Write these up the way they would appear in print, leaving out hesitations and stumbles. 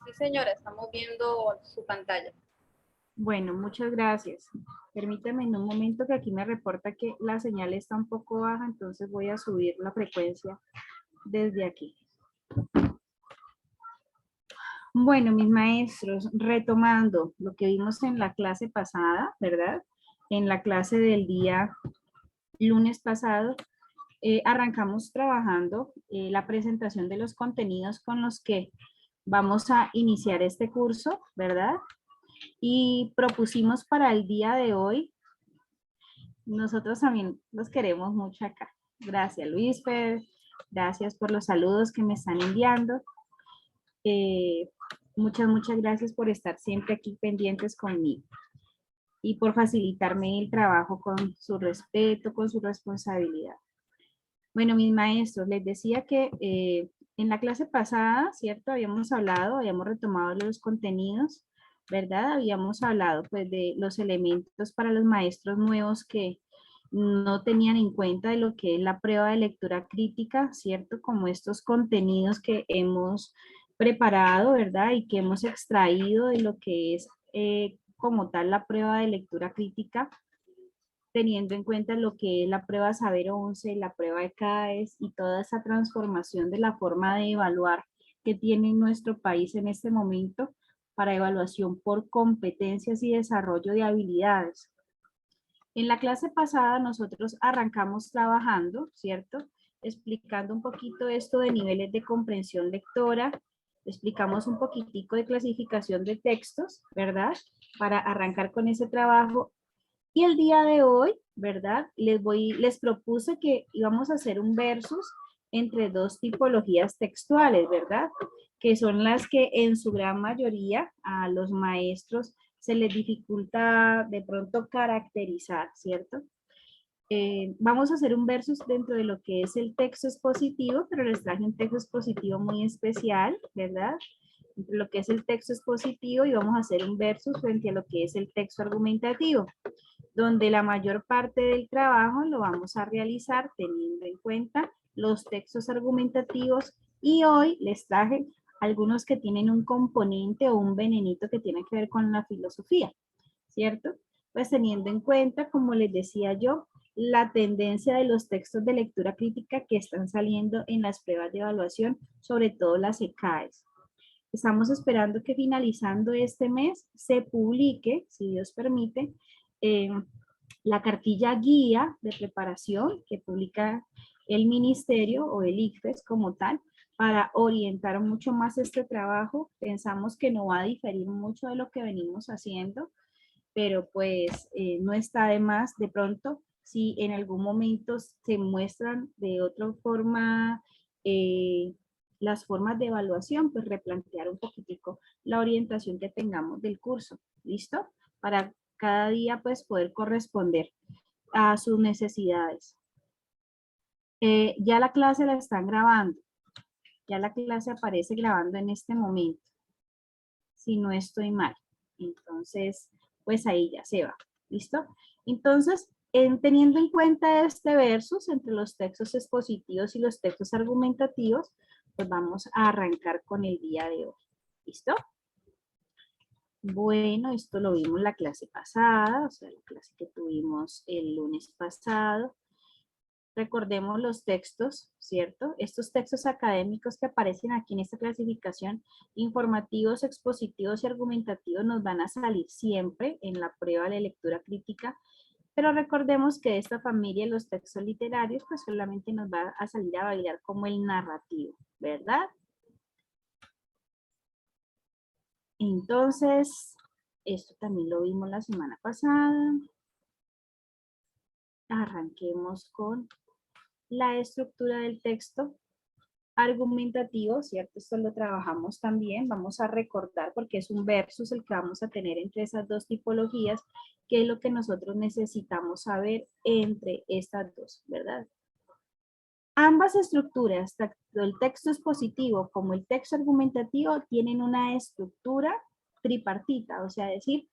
Sí, señora, estamos viendo su pantalla. Bueno, muchas gracias. Permítame en un momento que aquí me reporta que la señal está un poco baja, entonces voy a subir la frecuencia desde aquí. Bueno, mis maestros, retomando lo que vimos en la clase pasada, ¿verdad? En la clase del día lunes pasado, arrancamos trabajando la presentación de los contenidos con los que vamos a iniciar este curso, ¿verdad? Y propusimos para el día de hoy. Nosotros también los queremos mucho acá. Gracias, Luisfer. Gracias por los saludos que me están enviando. Muchas gracias por estar siempre aquí pendientes conmigo y por facilitarme el trabajo con su respeto, con su responsabilidad. Bueno, mis maestros, les decía que en la clase pasada, ¿cierto? Habíamos retomado los contenidos, ¿verdad? Habíamos hablado pues de los elementos para los maestros nuevos que no tenían en cuenta de lo que es la prueba de lectura crítica, ¿cierto? Como estos contenidos que hemos preparado, ¿verdad? Y que hemos extraído de lo que es como tal la prueba de lectura crítica, teniendo en cuenta lo que es la prueba Saber 11, la prueba de CAES y toda esa transformación de la forma de evaluar que tiene nuestro país en este momento para evaluación por competencias y desarrollo de habilidades. En la clase pasada nosotros arrancamos trabajando, ¿cierto? Explicando un poquito esto de niveles de comprensión lectora, explicamos un poquitico de clasificación de textos, ¿verdad? Para arrancar con ese trabajo. Y el día de hoy, ¿verdad? Les propuse que íbamos a hacer un versus entre dos tipologías textuales, ¿verdad? Que son las que en su gran mayoría a los maestros se les dificulta de pronto caracterizar, ¿cierto? Vamos a hacer un versus dentro de lo que es el texto expositivo, pero les traje un texto expositivo muy especial, ¿verdad? Entre lo que es el texto expositivo y vamos a hacer un versus frente a lo que es el texto argumentativo, donde la mayor parte del trabajo lo vamos a realizar teniendo en cuenta los textos argumentativos y hoy les traje algunos que tienen un componente o un venenito que tiene que ver con la filosofía, ¿cierto? Pues teniendo en cuenta, como les decía yo, la tendencia de los textos de lectura crítica que están saliendo en las pruebas de evaluación, sobre todo las ECAES. Estamos esperando que finalizando este mes se publique, si Dios permite, la cartilla guía de preparación que publica el ministerio o el ICFES como tal, para orientar mucho más este trabajo. Pensamos que no va a diferir mucho de lo que venimos haciendo, pero pues no está de más de pronto si en algún momento se muestran de otra forma las formas de evaluación, pues replantear un poquitico la orientación que tengamos del curso, ¿listo? Para cada día pues poder corresponder a sus necesidades. Ya la clase la están grabando, ya la clase aparece grabando en este momento, si no estoy mal. Entonces, pues ahí ya se va, ¿listo? Entonces, teniendo en cuenta este versus entre los textos expositivos y los textos argumentativos, pues vamos a arrancar con el día de hoy, ¿listo? Bueno, esto lo vimos la clase pasada, o sea, la clase que tuvimos el lunes pasado. Recordemos los textos, ¿cierto? Estos textos académicos que aparecen aquí en esta clasificación, informativos, expositivos y argumentativos, nos van a salir siempre en la prueba de lectura crítica, pero recordemos que de esta familia, los textos literarios, pues solamente nos va a salir a bailar como el narrativo, ¿verdad? Entonces, esto también lo vimos la semana pasada. Arranquemos con la estructura del texto argumentativo, ¿cierto? Esto lo trabajamos también, vamos a recordar porque es un versus el que vamos a tener entre esas dos tipologías, qué es lo que nosotros necesitamos saber entre estas dos, ¿verdad? Ambas estructuras, tanto el texto expositivo como el texto argumentativo, tienen una estructura tripartita, o sea, decir,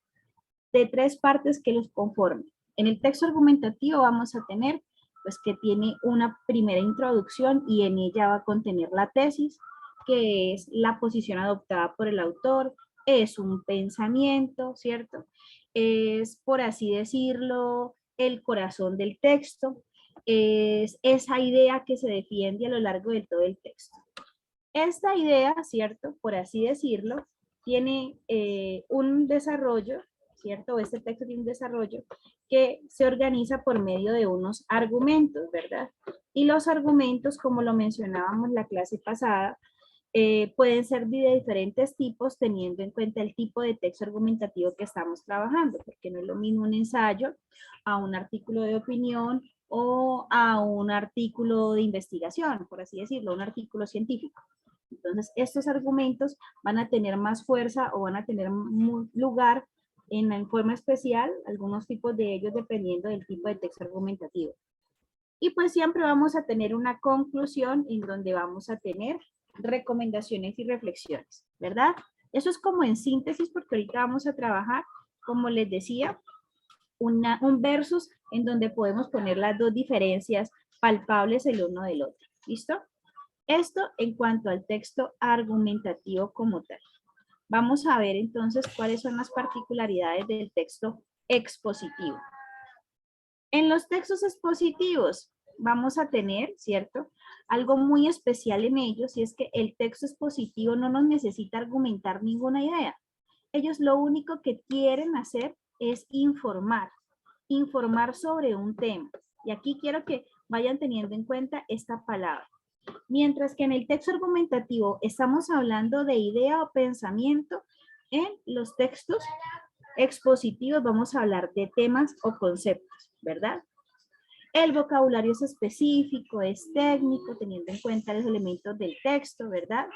de tres partes que los conforman. En el texto argumentativo vamos a tener pues que tiene una primera introducción y en ella va a contener la tesis. que es la posición adoptada por el autor, es un pensamiento, ¿cierto? Es, por así decirlo, el corazón del texto, es esa idea que se defiende a lo largo de todo el texto. Esta idea, ¿cierto? Por así decirlo, tiene un desarrollo, ¿cierto? Este texto tiene un desarrollo que se organiza por medio de unos argumentos, ¿verdad? Y los argumentos, como lo mencionábamos la clase pasada, pueden ser de diferentes tipos teniendo en cuenta el tipo de texto argumentativo que estamos trabajando, porque no es lo mismo un ensayo a un artículo de opinión o a un artículo de investigación, por así decirlo, un artículo científico. Entonces, estos argumentos van a tener más fuerza o van a tener lugar en forma especial, algunos tipos de ellos dependiendo del tipo de texto argumentativo. Y pues siempre vamos a tener una conclusión en donde vamos a tener recomendaciones y reflexiones, ¿verdad? Eso es como en síntesis porque ahorita vamos a trabajar, como les decía, un versus en donde podemos poner las dos diferencias palpables el uno del otro. ¿Listo? Esto en cuanto al texto argumentativo como tal. Vamos a ver entonces cuáles son las particularidades del texto expositivo. En los textos expositivos vamos a tener, ¿cierto? Algo muy especial en ellos y es que el texto expositivo no nos necesita argumentar ninguna idea. Ellos lo único que quieren hacer es informar sobre un tema. Y aquí quiero que vayan teniendo en cuenta esta palabra. Mientras que en el texto argumentativo estamos hablando de idea o pensamiento, en los textos expositivos vamos a hablar de temas o conceptos, ¿verdad? El vocabulario es específico, es técnico, teniendo en cuenta los elementos del texto, ¿verdad?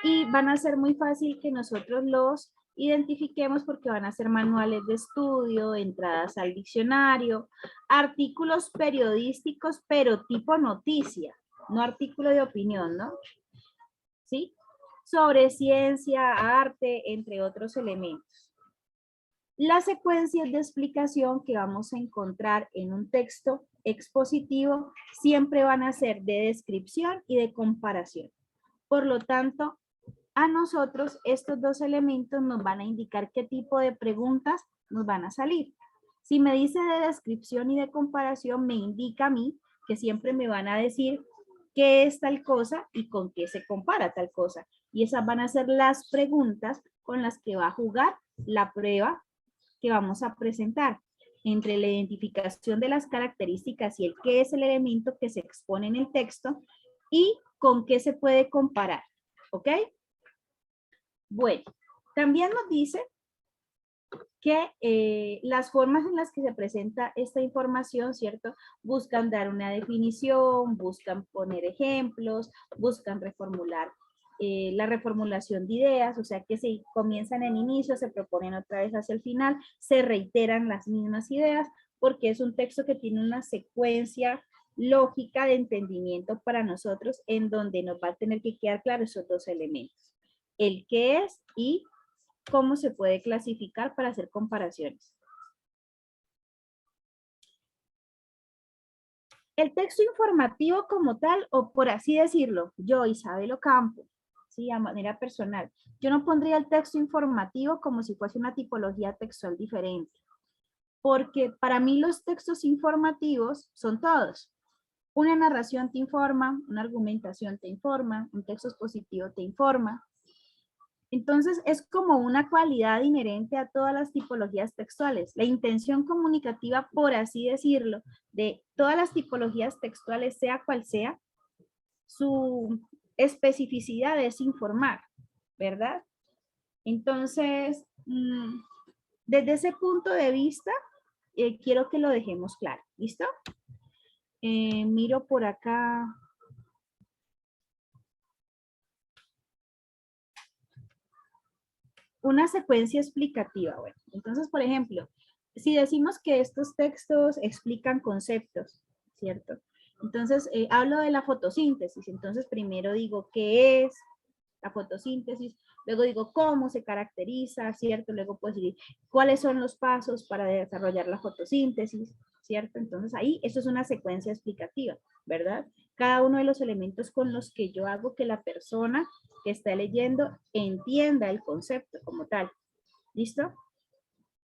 Y van a ser muy fácil que nosotros los identifiquemos porque van a ser manuales de estudio, entradas al diccionario, artículos periodísticos, pero tipo noticia, no artículo de opinión, ¿no? ¿Sí? Sobre ciencia, arte, entre otros elementos. Las secuencias de explicación que vamos a encontrar en un texto expositivo siempre van a ser de descripción y de comparación. Por lo tanto, a nosotros estos dos elementos nos van a indicar qué tipo de preguntas nos van a salir. Si me dice de descripción y de comparación, me indica a mí que siempre me van a decir qué es tal cosa y con qué se compara tal cosa. Y esas van a ser las preguntas con las que va a jugar la prueba que vamos a presentar entre la identificación de las características y el qué es el elemento que se expone en el texto y con qué se puede comparar. ¿Ok? Bueno, también nos dice que las formas en las que se presenta esta información, ¿cierto? Buscan dar una definición, buscan poner ejemplos, buscan reformular la reformulación de ideas, o sea que si comienzan en inicio, se proponen otra vez hacia el final, se reiteran las mismas ideas, porque es un texto que tiene una secuencia lógica de entendimiento para nosotros, en donde nos va a tener que quedar claro esos dos elementos, el qué es y cómo se puede clasificar para hacer comparaciones. El texto informativo como tal, o por así decirlo, yo, Isabel Ocampo, ¿sí? A manera personal, yo no pondría el texto informativo como si fuese una tipología textual diferente, porque para mí los textos informativos son todos. Una narración te informa, una argumentación te informa, un texto expositivo te informa. Entonces, es como una cualidad inherente a todas las tipologías textuales. La intención comunicativa, por así decirlo, de todas las tipologías textuales, sea cual sea, su especificidad es informar, ¿verdad? Entonces, desde ese punto de vista, quiero que lo dejemos claro. ¿Listo? Miro por acá. Una secuencia explicativa. Bueno, entonces, por ejemplo, si decimos que estos textos explican conceptos, ¿cierto? Entonces, hablo de la fotosíntesis. Entonces, primero digo qué es la fotosíntesis, luego digo cómo se caracteriza, ¿cierto? Luego puedo decir cuáles son los pasos para desarrollar la fotosíntesis, ¿cierto? Entonces, ahí, esto es una secuencia explicativa, ¿verdad? cada uno de los elementos con los que yo hago que la persona que está leyendo entienda el concepto como tal. ¿Listo?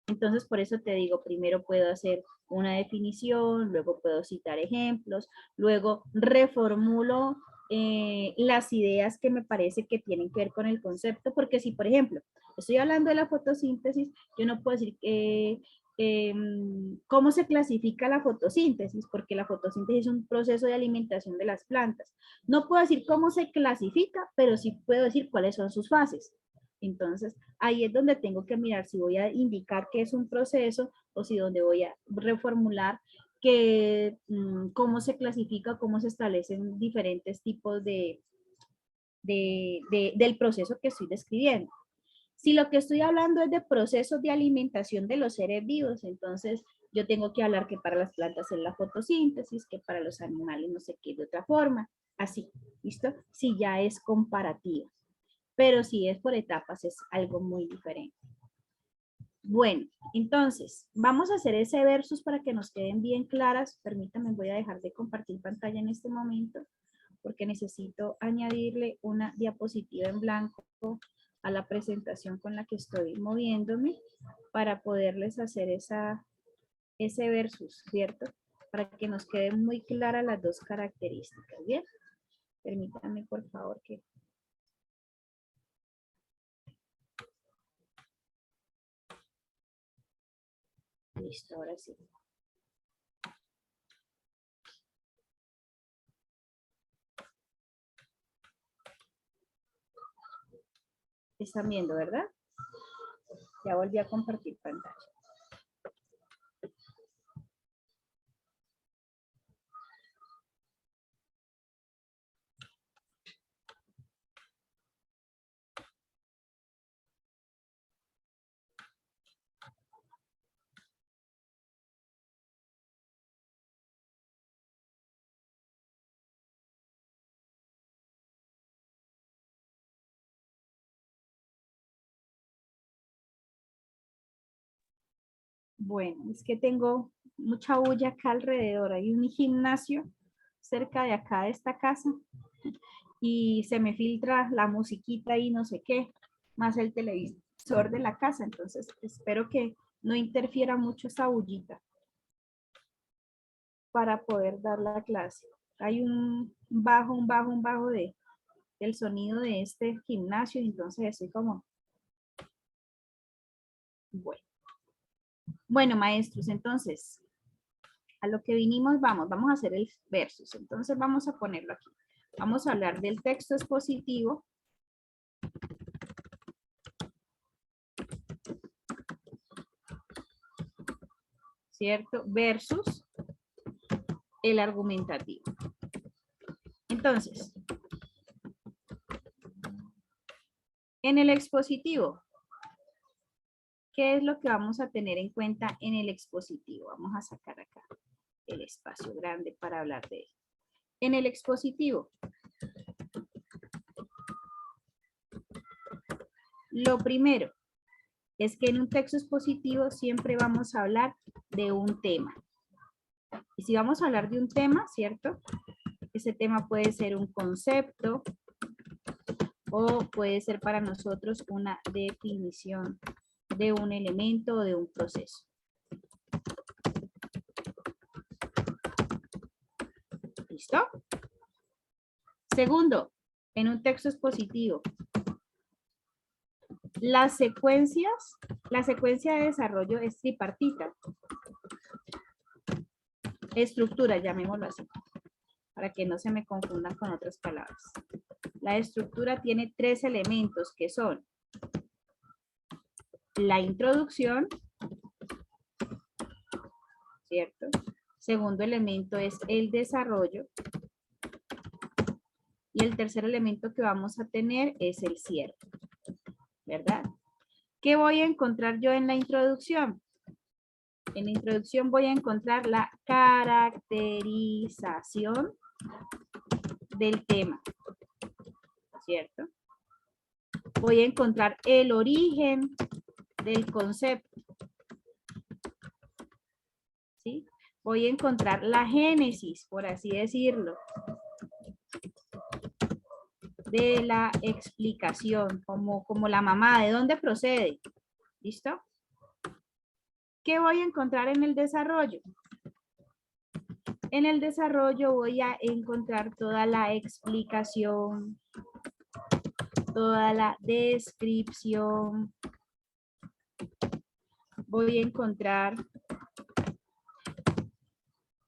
Entonces, por eso te digo, primero puedo hacer una definición, luego puedo citar ejemplos, luego reformulo las ideas que me parece que tienen que ver con el concepto, porque si, por ejemplo, estoy hablando de la fotosíntesis, yo no puedo decir cómo se clasifica la fotosíntesis, porque la fotosíntesis es un proceso de alimentación de las plantas. No puedo decir cómo se clasifica, pero sí puedo decir cuáles son sus fases. Entonces, ahí es donde tengo que mirar si voy a indicar que es un proceso o si donde voy a reformular que cómo se clasifica, cómo se establecen diferentes tipos del proceso que estoy describiendo. Si lo que estoy hablando es de procesos de alimentación de los seres vivos, entonces yo tengo que hablar que para las plantas es la fotosíntesis, que para los animales no sé qué de otra forma, así, ¿listo? Si ya es comparativo. Pero si es por etapas es algo muy diferente. Bueno, entonces, vamos a hacer ese versus para que nos queden bien claras. Permítanme, voy a dejar de compartir pantalla en este momento porque necesito añadirle una diapositiva en blanco a la presentación con la que estoy moviéndome para poderles hacer ese versus, ¿cierto? Para que nos queden muy claras las dos características, ¿bien? Permítanme, por favor, que... Listo, ahora sí. Están viendo, ¿verdad? Ya volví a compartir pantalla. Bueno, es que tengo mucha bulla acá alrededor. Hay un gimnasio cerca de acá de esta casa y se me filtra la musiquita y no sé qué, más el televisor de la casa. Entonces, espero que no interfiera mucho esa bullita para poder dar la clase. Hay un bajo del sonido de este gimnasio, entonces estoy como, bueno. Bueno, maestros, entonces, a lo que vinimos, vamos a hacer el versus. Entonces vamos a ponerlo aquí. Vamos a hablar del texto expositivo. ¿Cierto? Versus el argumentativo. Entonces, en el expositivo, ¿qué es lo que vamos a tener en cuenta en el expositivo? Vamos a sacar acá el espacio grande para hablar de él. En el expositivo, lo primero es que en un texto expositivo siempre vamos a hablar de un tema. Y si vamos a hablar de un tema, ¿cierto? Ese tema puede ser un concepto o puede ser para nosotros una definición de un elemento o de un proceso. ¿Listo? Segundo, en un texto expositivo, la secuencia de desarrollo es tripartita. Estructura, llamémoslo así, para que no se me confundan con otras palabras. La estructura tiene tres elementos que son la introducción, ¿cierto? Segundo elemento es el desarrollo. Y el tercer elemento que vamos a tener es el cierre, ¿verdad? ¿Qué voy a encontrar yo en la introducción? En la introducción voy a encontrar la caracterización del tema, ¿cierto? Voy a encontrar el origen del concepto, ¿sí? Voy a encontrar la génesis, por así decirlo, de la explicación, como la mamá, ¿de dónde procede? ¿Listo? ¿Qué voy a encontrar en el desarrollo? En el desarrollo voy a encontrar toda la explicación, toda la descripción. Voy a encontrar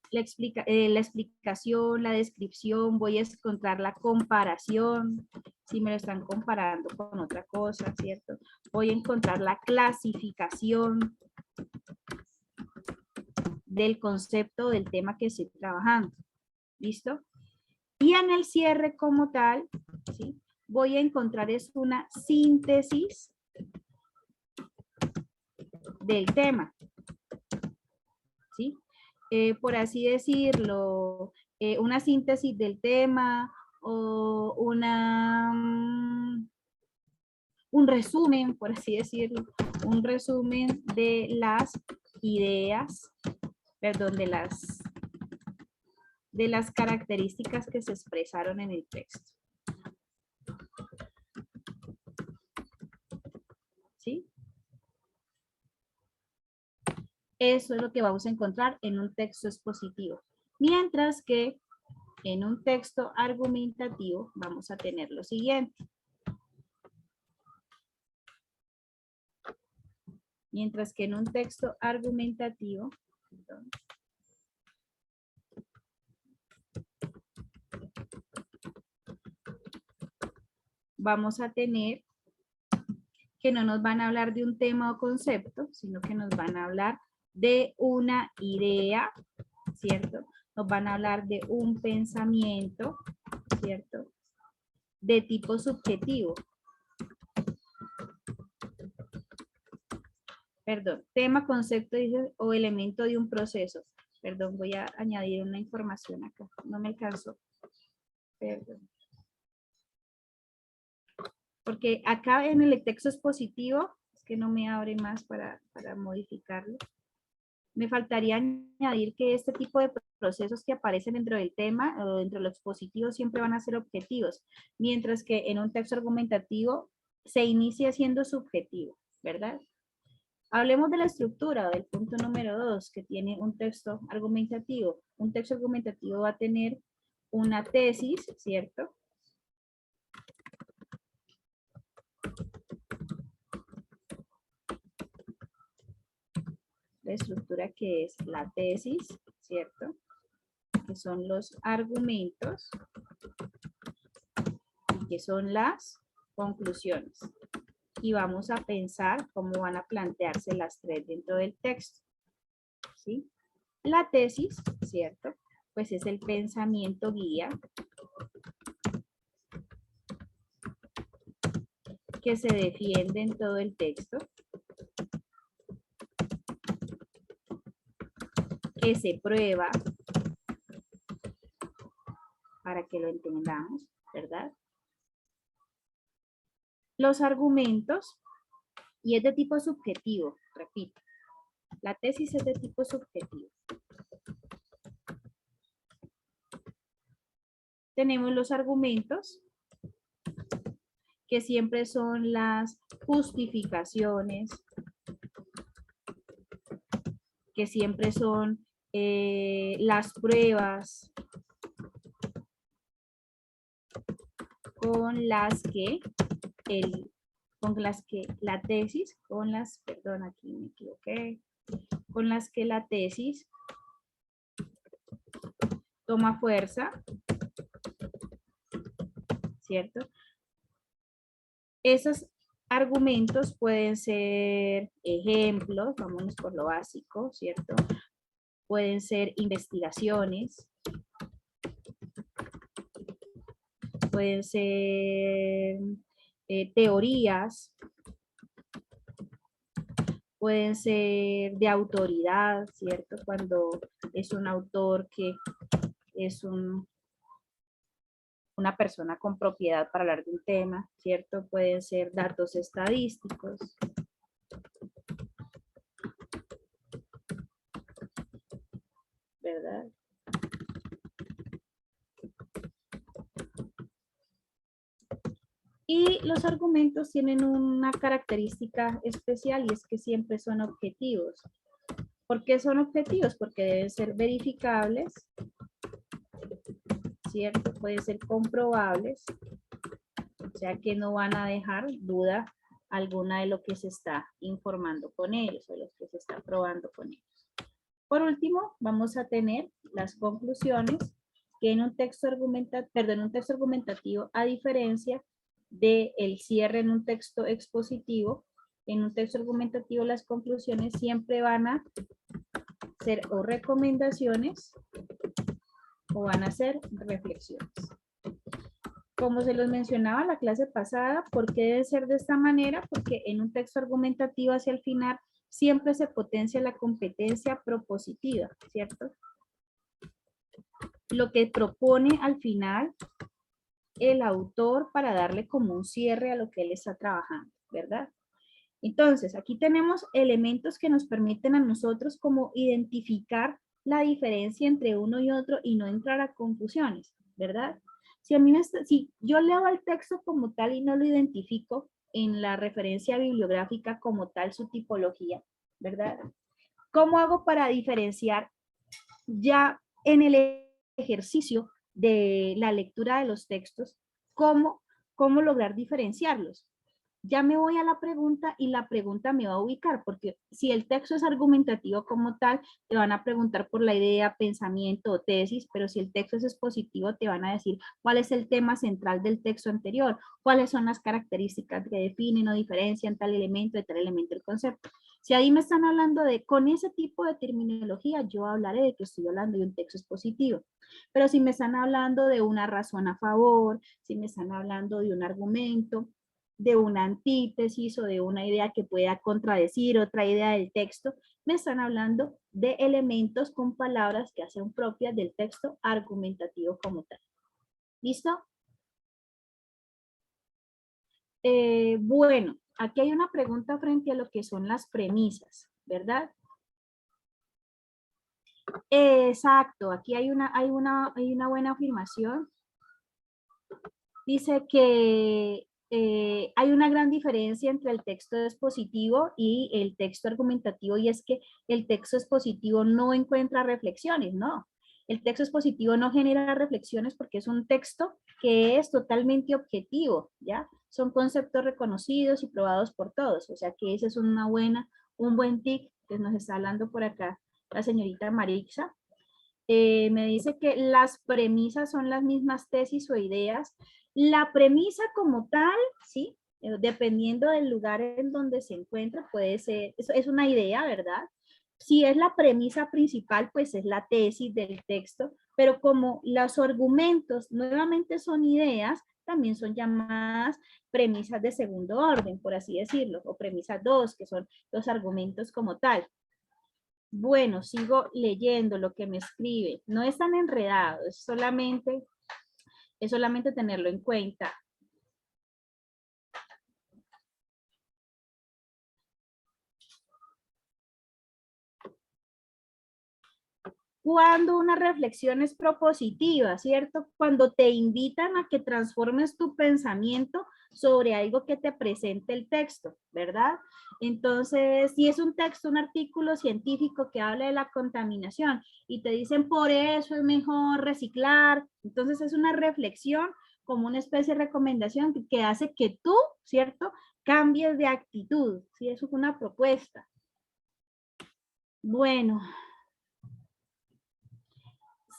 la explicación, la descripción, voy a encontrar la comparación, si me lo están comparando con otra cosa, ¿cierto? Voy a encontrar la clasificación del concepto del tema que estoy trabajando. ¿Listo? Y en el cierre como tal, ¿sí? Voy a encontrar es una síntesis del tema. ¿Sí? Por así decirlo, una síntesis del tema o un resumen, por así decirlo, un resumen de las ideas, perdón, de las características que se expresaron en el texto. ¿Sí? Eso es lo que vamos a encontrar en un texto expositivo. Mientras que en un texto argumentativo vamos a tener lo siguiente. Mientras que en un texto argumentativo, perdón, vamos a tener que no nos van a hablar de un tema o concepto, sino que nos van a hablar de una idea, ¿cierto? Nos van a hablar de un pensamiento, ¿cierto? De tipo subjetivo. Perdón, tema, concepto o elemento de un proceso. Perdón, voy a añadir una información acá. No me alcanzó. Perdón. Porque acá en el texto expositivo, es que no me abre más para modificarlo. Me faltaría añadir que este tipo de procesos que aparecen dentro del tema o dentro de lo expositivo siempre van a ser objetivos, mientras que en un texto argumentativo se inicia siendo subjetivo, ¿verdad? Hablemos de la estructura del punto número 2, que tiene un texto argumentativo. Un texto argumentativo va a tener una tesis, ¿cierto? La estructura que es la tesis, ¿cierto? Que son los argumentos y que son las conclusiones. Y vamos a pensar cómo van a plantearse las tres dentro del texto, ¿sí? La tesis, ¿cierto? Pues es el pensamiento guía que se defiende en todo el texto, que se prueba para que lo entendamos, ¿verdad? Los argumentos, y es de tipo subjetivo, repito, la tesis es de tipo subjetivo. Tenemos los argumentos, que siempre son las justificaciones, que siempre son las pruebas con las que la tesis, perdón, aquí me equivoqué, con las que la tesis toma fuerza, ¿cierto? Esos argumentos pueden ser ejemplos, vámonos por lo básico, ¿cierto? Pueden ser investigaciones, pueden ser teorías, pueden ser de autoridad, ¿cierto? Cuando es un autor que es una persona con propiedad para hablar de un tema, ¿cierto? Pueden ser datos estadísticos. ¿Verdad? Y los argumentos tienen una característica especial y es que siempre son objetivos. ¿Por qué son objetivos? Porque deben ser verificables, ¿cierto? Pueden ser comprobables, o sea que no van a dejar duda alguna de lo que se está informando con ellos o lo que se está probando con ellos. Por último, vamos a tener las conclusiones que en un texto argumentativo, a diferencia del cierre en un texto expositivo, en un texto argumentativo las conclusiones siempre van a ser o recomendaciones o van a ser reflexiones. Como se los mencionaba en la clase pasada, ¿por qué debe ser de esta manera? Porque en un texto argumentativo hacia el final siempre se potencia la competencia propositiva, ¿cierto? Lo que propone al final el autor para darle como un cierre a lo que él está trabajando, ¿verdad? Entonces, aquí tenemos elementos que nos permiten a nosotros como identificar la diferencia entre uno y otro y no entrar a confusiones, ¿verdad? Si yo leo el texto como tal y no lo identifico en la referencia bibliográfica como tal, su tipología, ¿verdad? ¿Cómo hago para diferenciar ya en el ejercicio de la lectura de los textos, cómo lograr diferenciarlos? Ya me voy a la pregunta y la pregunta me va a ubicar, porque si el texto es argumentativo como tal, te van a preguntar por la idea, pensamiento o tesis, pero si el texto es expositivo, te van a decir cuál es el tema central del texto anterior, cuáles son las características que definen o diferencian tal elemento de tal elemento del concepto. Si ahí me están hablando con ese tipo de terminología, yo hablaré de que estoy hablando de un texto expositivo. Pero si me están hablando de una razón a favor, si me están hablando de un argumento, de una antítesis o de una idea que pueda contradecir otra idea del texto, me están hablando de elementos con palabras que hacen propias del texto argumentativo como tal. ¿Listo? Bueno, aquí hay una pregunta frente a lo que son las premisas, ¿verdad? Exacto, aquí hay una buena afirmación. Dice que hay una gran diferencia entre el texto expositivo y el texto argumentativo, y es que el texto expositivo no encuentra reflexiones, ¿no? El texto expositivo no genera reflexiones porque es un texto que es totalmente objetivo, ¿ya? Son conceptos reconocidos y probados por todos, o sea que ese es un buen tic que nos está hablando por acá la señorita Marixa. Me dice que las premisas son las mismas tesis o ideas. La premisa como tal, ¿sí? Dependiendo del lugar en donde se encuentra, puede ser, es una idea, ¿verdad? Si es la premisa principal, pues es la tesis del texto, pero como los argumentos nuevamente son ideas, también son llamadas premisas de segundo orden, por así decirlo, o premisas 2, que son los argumentos como tal. Bueno, sigo leyendo lo que me escribe. No es tan enredado, es solamente tenerlo en cuenta. Cuando una reflexión es propositiva, ¿cierto? Cuando te invitan a que transformes tu pensamiento sobre algo que te presente el texto, ¿verdad? Entonces, si es un texto, un artículo científico que habla de la contaminación y te dicen por eso es mejor reciclar, entonces es una reflexión como una especie de recomendación que hace que tú, ¿cierto? Cambies de actitud, ¿sí? Eso es una propuesta. Bueno,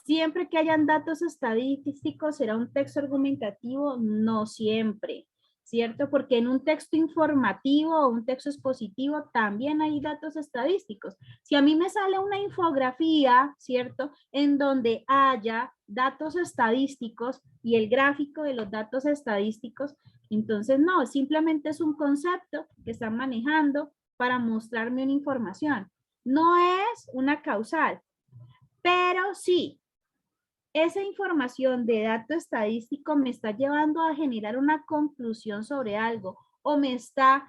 siempre que hayan datos estadísticos será un texto argumentativo, no siempre, ¿cierto? Porque en un texto informativo o un texto expositivo también hay datos estadísticos. Si a mí me sale una infografía, ¿cierto? En donde haya datos estadísticos y el gráfico de los datos estadísticos, entonces no, simplemente es un concepto que están manejando para mostrarme una información. No es una causal, pero sí, esa información de dato estadístico me está llevando a generar una conclusión sobre algo o me está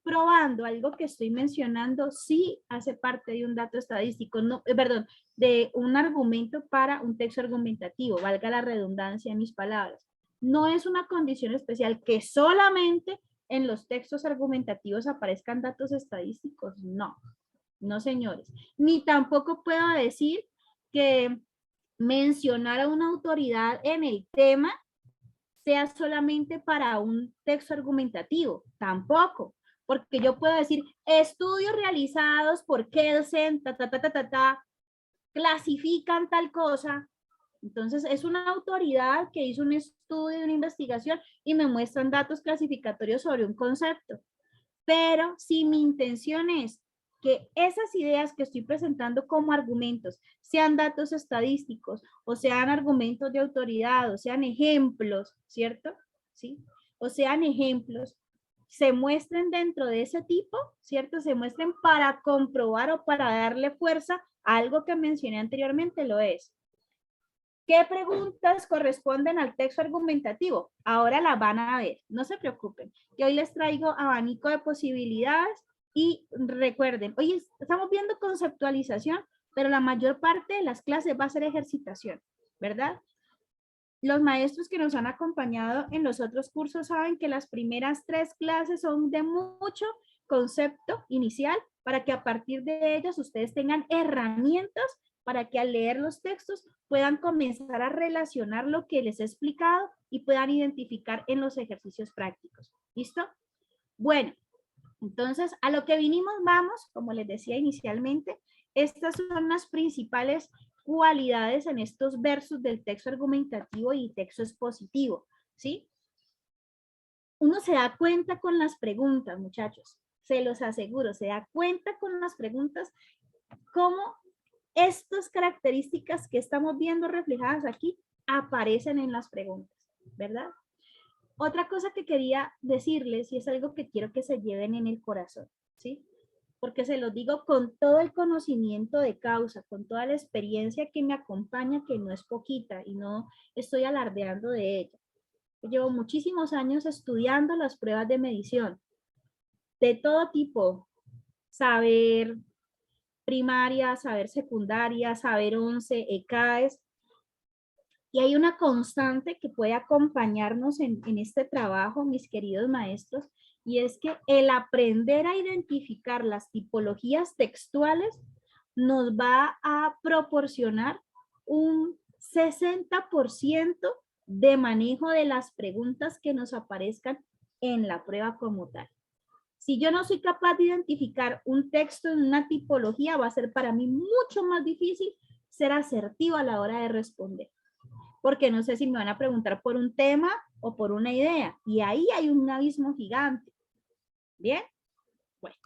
probando algo que estoy mencionando, sí hace parte de un dato estadístico, no, perdón, de un argumento para un texto argumentativo, valga la redundancia en mis palabras. No es una condición especial que solamente en los textos argumentativos aparezcan datos estadísticos. No, no señores. Ni tampoco puedo decir que mencionar a una autoridad en el tema sea solamente para un texto argumentativo. Tampoco. Porque yo puedo decir estudios realizados por Kelsen, clasifican tal cosa. Entonces, es una autoridad que hizo un estudio, una investigación y me muestran datos clasificatorios sobre un concepto. Pero si mi intención es que esas ideas que estoy presentando como argumentos sean datos estadísticos o sean argumentos de autoridad o sean ejemplos, ¿cierto? ¿Sí? O sean ejemplos, se muestren dentro de ese tipo, ¿cierto? Se muestren para comprobar o para darle fuerza a algo que mencioné anteriormente, lo es. ¿Qué preguntas corresponden al texto argumentativo? Ahora las van a ver, no se preocupen, que hoy les traigo abanico de posibilidades y recuerden, hoy estamos viendo conceptualización, pero la mayor parte de las clases va a ser ejercitación, ¿verdad? Los maestros que nos han acompañado en los otros cursos saben que las primeras 3 clases son de mucho concepto inicial para que a partir de ellas ustedes tengan herramientas para que al leer los textos puedan comenzar a relacionar lo que les he explicado y puedan identificar en los ejercicios prácticos. ¿Listo? Bueno, entonces a lo que vinimos vamos, como les decía inicialmente, estas son las principales cualidades en estos versos del texto argumentativo y texto expositivo, ¿sí? Uno se da cuenta con las preguntas, muchachos, se los aseguro, se da cuenta con las preguntas cómo estas características que estamos viendo reflejadas aquí aparecen en las preguntas, ¿verdad? Otra cosa que quería decirles, y es algo que quiero que se lleven en el corazón, ¿sí? Porque se los digo con todo el conocimiento de causa, con toda la experiencia que me acompaña, que no es poquita y no estoy alardeando de ella. Yo llevo muchísimos años estudiando las pruebas de medición, de todo tipo, saber primaria, saber secundaria, saber 11, ECAES, y hay una constante que puede acompañarnos en este trabajo, mis queridos maestros, y es que el aprender a identificar las tipologías textuales nos va a proporcionar un 60% de manejo de las preguntas que nos aparezcan en la prueba como tal. Si yo no soy capaz de identificar un texto en una tipología, va a ser para mí mucho más difícil ser asertivo a la hora de responder. Porque no sé si me van a preguntar por un tema o por una idea. Y ahí hay un abismo gigante. ¿Bien? Bueno.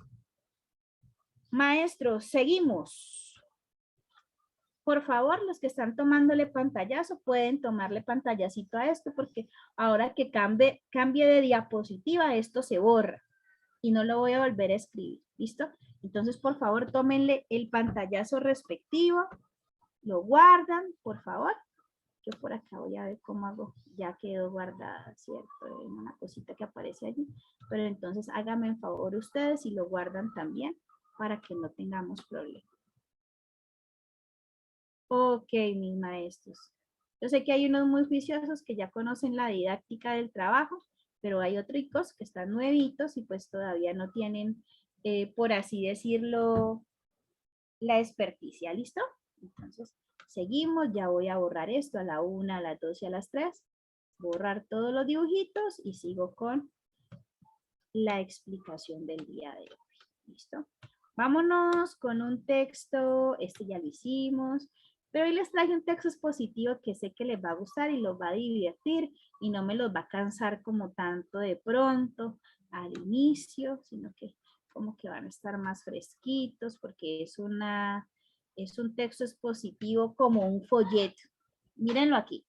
Maestros, seguimos. Por favor, los que están tomándole pantallazo, pueden tomarle pantallacito a esto, porque ahora que cambie de diapositiva, esto se borra. Y no lo voy a volver a escribir. ¿Listo? Entonces, por favor, tómenle el pantallazo respectivo. Lo guardan, por favor. Yo por acá voy a ver cómo hago, ya quedó guardada, ¿cierto? En una cosita que aparece allí. Pero entonces háganme en favor ustedes y lo guardan también para que no tengamos problemas. Ok, mis maestros. Yo sé que hay unos muy juiciosos que ya conocen la didáctica del trabajo, pero hay otros que están nuevitos y pues todavía no tienen, por así decirlo, la experticia. ¿Listo? Entonces, seguimos, ya voy a borrar esto a la 1, a las 2 y a las 3. Borrar todos los dibujitos y sigo con la explicación del día de hoy. ¿Listo? Vámonos con un texto, este ya lo hicimos, pero hoy les traje un texto expositivo que sé que les va a gustar y los va a divertir y no me los va a cansar como tanto de pronto al inicio, sino que como que van a estar más fresquitos porque es un texto expositivo como un folleto. Mírenlo aquí.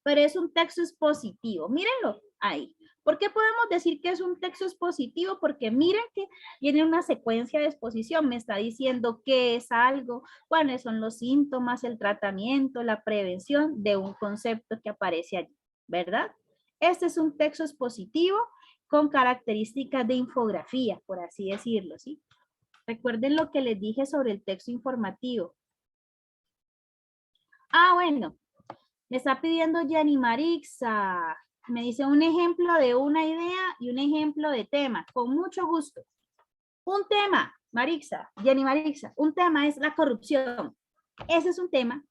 Pero es un texto expositivo. Mírenlo ahí. ¿Por qué podemos decir que es un texto expositivo? Porque miren que tiene una secuencia de exposición. Me está diciendo qué es algo, cuáles son los síntomas, el tratamiento, la prevención de un concepto que aparece allí, ¿verdad? Este es un texto expositivo con características de infografía, por así decirlo, ¿sí? Recuerden lo que les dije sobre el texto informativo. Ah, bueno, Me está pidiendo Jenny Marixa. Me dice un ejemplo de una idea y un ejemplo de tema. Con mucho gusto. Un tema, Marixa, Jenny Marixa, un tema es la corrupción. Ese es un tema.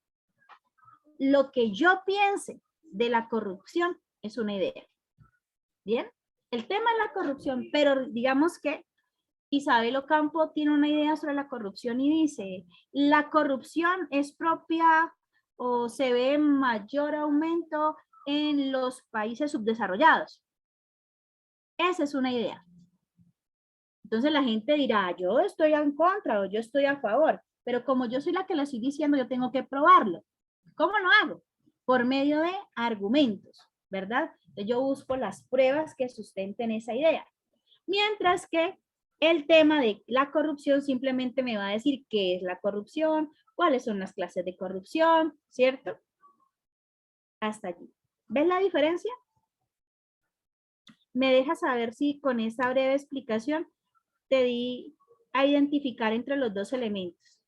Lo que yo piense de la corrupción es una idea. ¿Bien? El tema es la corrupción, pero digamos que Isabel Ocampo tiene una idea sobre la corrupción y dice, la corrupción es propia o se ve mayor aumento en los países subdesarrollados. Esa es una idea. Entonces la gente dirá, yo estoy en contra o yo estoy a favor, pero como yo soy la que lo estoy diciendo, yo tengo que probarlo. ¿Cómo lo hago? Por medio de argumentos, ¿verdad? Entonces yo busco las pruebas que sustenten esa idea. Mientras que el tema de la corrupción simplemente me va a decir qué es la corrupción, cuáles son las clases de corrupción, ¿cierto? Hasta allí. ¿Ves la diferencia? Me dejas saber si con esa breve explicación te di a identificar entre los dos elementos.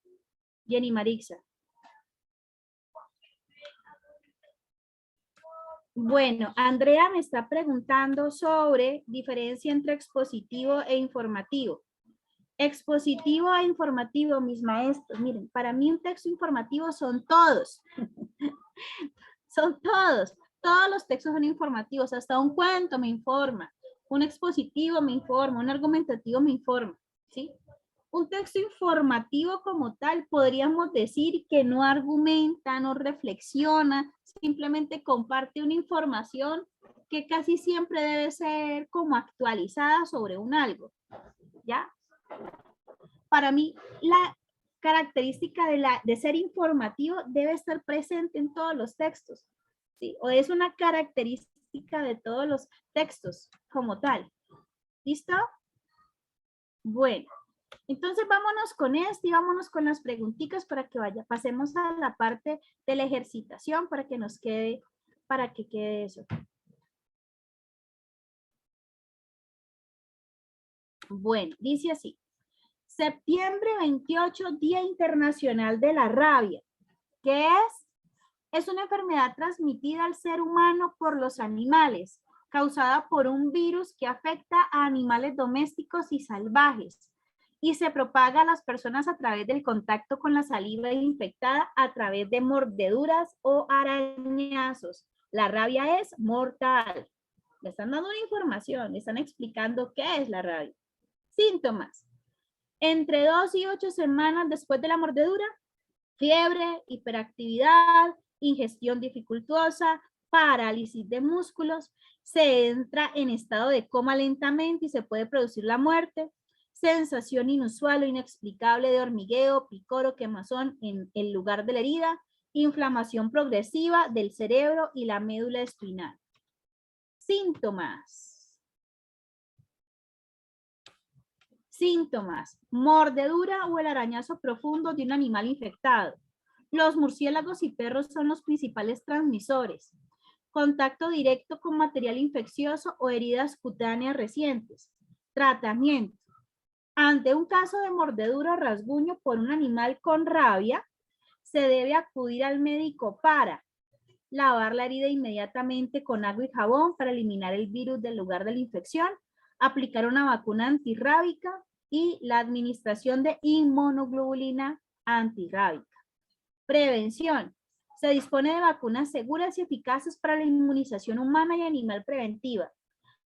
Jenny Marixa. Bueno, Andrea me está preguntando sobre diferencia entre expositivo e informativo. Expositivo e informativo, mis maestros. Miren, para mí un texto informativo son todos. Son todos. Todos los textos son informativos. Hasta un cuento me informa. Un expositivo me informa. Un argumentativo me informa. ¿Sí? Un texto informativo como tal, podríamos decir que no argumenta, no reflexiona, simplemente comparte una información que casi siempre debe ser como actualizada sobre un algo. ¿Ya? Para mí, la característica de ser informativo debe estar presente en todos los textos, ¿sí? O es una característica de todos los textos como tal. ¿Listo? Bueno, entonces vámonos con esto y vámonos con las preguntitas para que pasemos a la parte de la ejercitación para que nos quede, para que quede eso. Bueno, dice así. Septiembre 28, Día Internacional de la Rabia. ¿Qué es? Es una enfermedad transmitida al ser humano por los animales, causada por un virus que afecta a animales domésticos y salvajes y se propaga a las personas a través del contacto con la saliva infectada a través de mordeduras o arañazos. La rabia es mortal. Le están dando una información, le están explicando qué es la rabia. Síntomas. Entre 2 y 8 semanas después de la mordedura, fiebre, hiperactividad, ingestión dificultosa, parálisis de músculos, se entra en estado de coma lentamente y se puede producir la muerte, sensación inusual o inexplicable de hormigueo, picor o quemazón en el lugar de la herida, inflamación progresiva del cerebro y la médula espinal. Síntomas. Síntomas, mordedura o el arañazo profundo de un animal infectado. Los murciélagos y perros son los principales transmisores. Contacto directo con material infeccioso o heridas cutáneas recientes. Tratamiento. Ante un caso de mordedura o rasguño por un animal con rabia, se debe acudir al médico para lavar la herida inmediatamente con agua y jabón para eliminar el virus del lugar de la infección, aplicar una vacuna antirrábica y la administración de inmunoglobulina antirrábica. Prevención. Se dispone de vacunas seguras y eficaces para la inmunización humana y animal preventiva.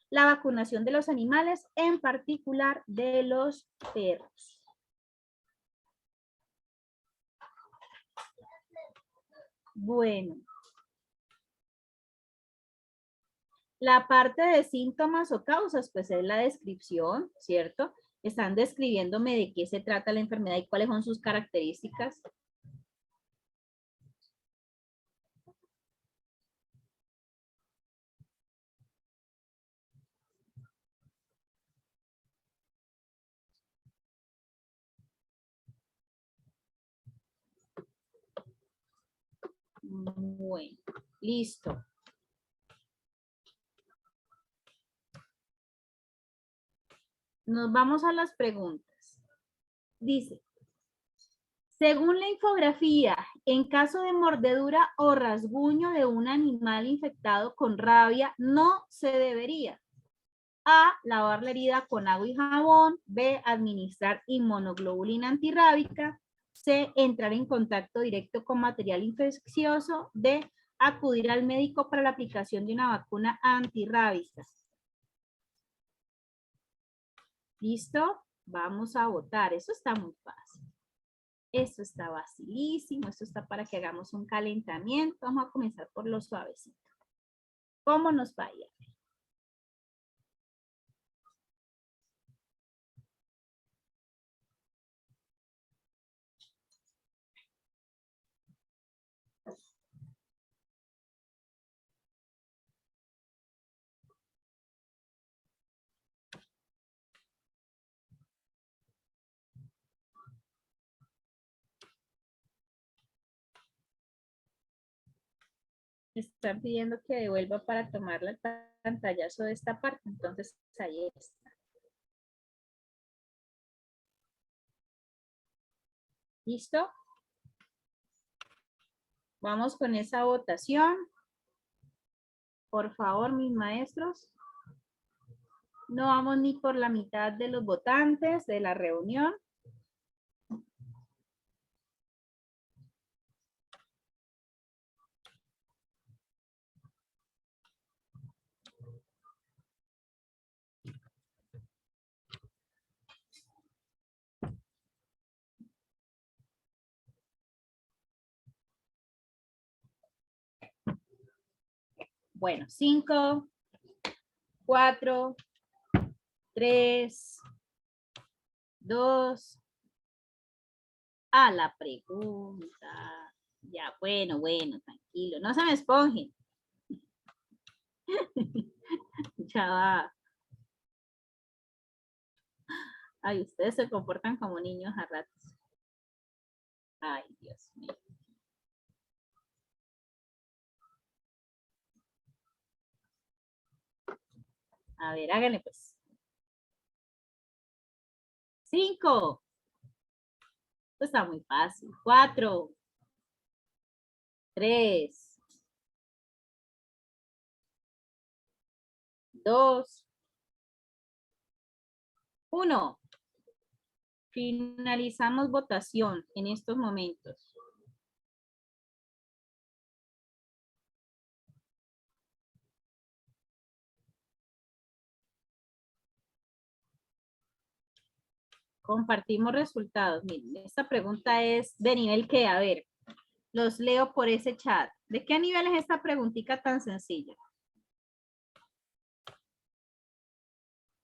La vacunación de los animales, en particular de los perros. Bueno. La parte de síntomas o causas, pues es la descripción, ¿cierto? Están describiéndome de qué se trata la enfermedad y cuáles son sus características. Bueno, listo. Nos vamos a las preguntas. Dice, Según la infografía, en caso de mordedura o rasguño de un animal infectado con rabia, no se debería: A, lavar la herida con agua y jabón; B, administrar inmunoglobulina antirrábica; C, entrar en contacto directo con material infeccioso; D, acudir al médico para la aplicación de una vacuna antirrábica. ¿Listo? Vamos a votar. Eso está muy fácil. Esto está facilísimo. Esto está para que hagamos un calentamiento. Vamos a comenzar por lo suavecito. ¿Cómo nos va a ir? Están pidiendo que devuelva para tomar el pantallazo de esta parte. Entonces, ahí está. ¿Listo? Vamos con esa votación. Por favor, mis maestros. No vamos ni por la mitad de los votantes de la reunión. Bueno, 5, 4, 3, 2. A la pregunta. Ya, bueno, tranquilo. No se me esponjen. Ya va. Ay, ustedes se comportan como niños a ratos. Ay, Dios mío. A ver, háganle pues. 5. Esto está muy fácil. 4, 3, 2, 1. Finalizamos votación en estos momentos. Compartimos resultados. Miren, esta pregunta es de nivel que, a ver, los leo por ese chat. ¿De qué nivel es esta preguntita tan sencilla?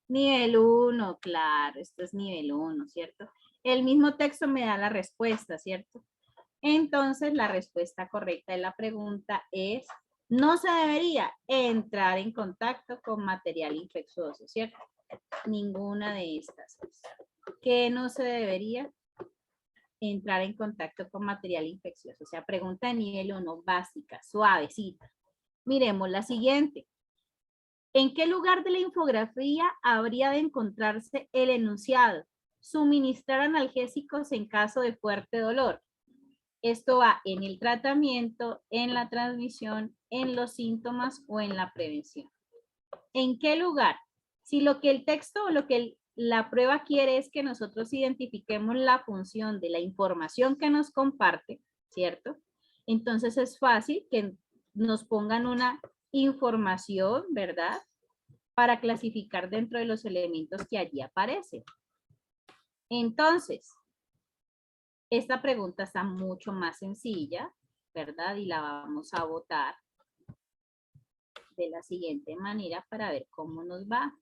Nivel 1, claro, esto es nivel 1, ¿cierto? El mismo texto me da la respuesta, ¿cierto? Entonces, la respuesta correcta de la pregunta es: no se debería entrar en contacto con material infeccioso, ¿cierto? Ninguna de estas. ¿Qué no se debería? Entrar en contacto con material infeccioso. O sea, pregunta de nivel 1, básica, suavecita. Miremos la siguiente. ¿En qué lugar de la infografía habría de encontrarse el enunciado: suministrar analgésicos en caso de fuerte dolor? Esto va en el tratamiento, en la transmisión, en los síntomas o en la prevención. ¿En qué lugar? Si lo que el texto o lo que la prueba quiere es que nosotros identifiquemos la función de la información que nos comparte, ¿cierto? Entonces es fácil que nos pongan una información, ¿verdad? Para clasificar dentro de los elementos que allí aparecen. Entonces, esta pregunta está mucho más sencilla, ¿verdad? Y la vamos a votar de la siguiente manera para ver cómo nos va.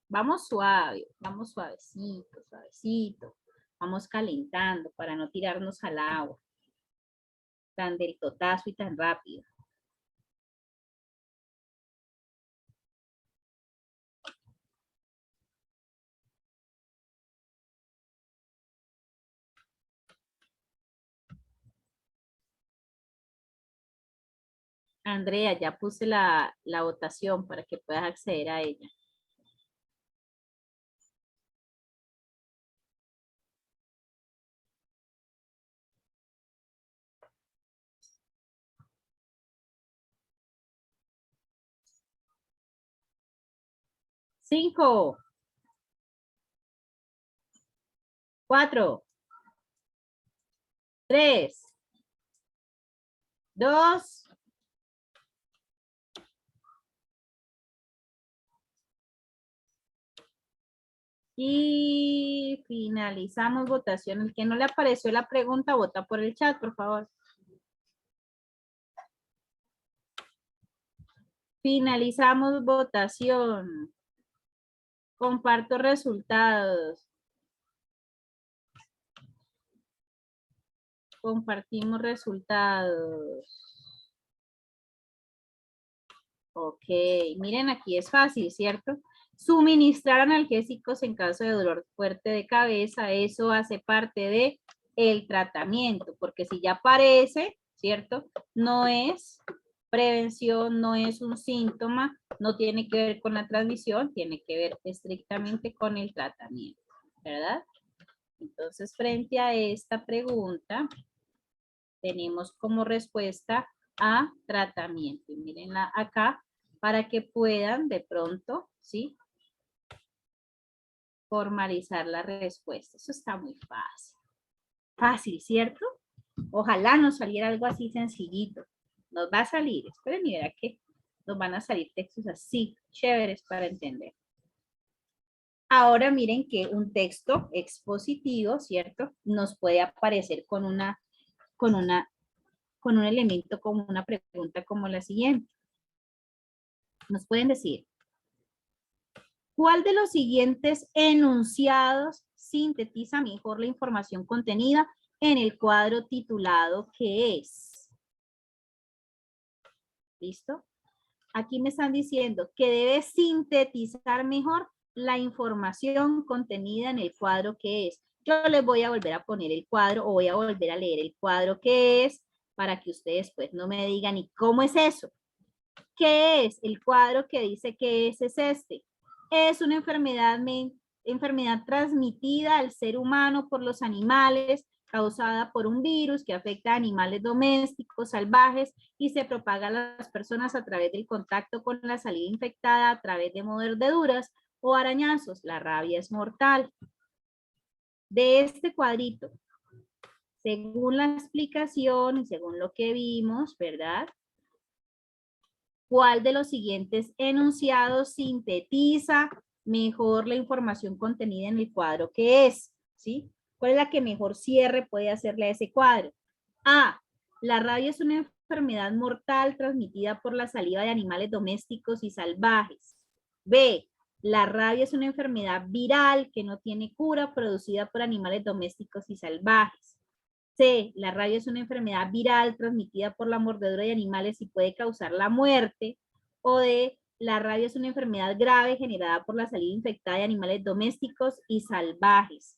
Vamos suave, vamos suavecito, suavecito. Vamos calentando para no tirarnos al agua tan del totazo y tan rápido. Andrea, ya puse la votación para que puedas acceder a ella. 5, 4, 3, 2. Y finalizamos votación. El que no le apareció la pregunta, vota por el chat, por favor. Finalizamos votación. Comparto resultados. Compartimos resultados. Ok, miren aquí es fácil, ¿cierto? Suministrar analgésicos en caso de dolor fuerte de cabeza, eso hace parte de el tratamiento, porque si ya aparece, ¿cierto? No es prevención, no es un síntoma, no tiene que ver con la transmisión, tiene que ver estrictamente con el tratamiento, ¿verdad? Entonces, frente a esta pregunta, tenemos como respuesta a tratamiento. Y mírenla acá para que puedan de pronto, ¿sí? Formalizar la respuesta. Eso está muy fácil. Fácil, ¿cierto? Ojalá nos saliera algo así sencillito. Nos va a salir. Esperen y verá que nos van a salir textos así, chéveres para entender. Ahora miren que un texto expositivo, ¿cierto? Nos puede aparecer con un elemento como una pregunta como la siguiente. Nos pueden decir, ¿cuál de los siguientes enunciados sintetiza mejor la información contenida en el cuadro titulado ¿qué es? ¿Listo? Aquí me están diciendo que debe sintetizar mejor la información contenida en el cuadro ¿qué es? Yo les voy a volver a poner el cuadro o voy a volver a leer el cuadro ¿qué es? Para que ustedes pues no me digan, ¿y cómo es eso? ¿Qué es? El cuadro que dice que es este. Es una enfermedad transmitida al ser humano por los animales, causada por un virus que afecta a animales domésticos, salvajes, y se propaga a las personas a través del contacto con la saliva infectada, a través de mordeduras o arañazos. La rabia es mortal. De este cuadrito, según la explicación y según lo que vimos, ¿verdad? ¿Cuál de los siguientes enunciados sintetiza mejor la información contenida en el cuadro que es? ¿Sí? ¿Cuál es la que mejor cierre puede hacerle a ese cuadro? A. La rabia es una enfermedad mortal transmitida por la saliva de animales domésticos y salvajes. B. La rabia es una enfermedad viral que no tiene cura producida por animales domésticos y salvajes. C. La rabia es una enfermedad viral transmitida por la mordedura de animales y puede causar la muerte. O D. La rabia es una enfermedad grave generada por la saliva infectada de animales domésticos y salvajes.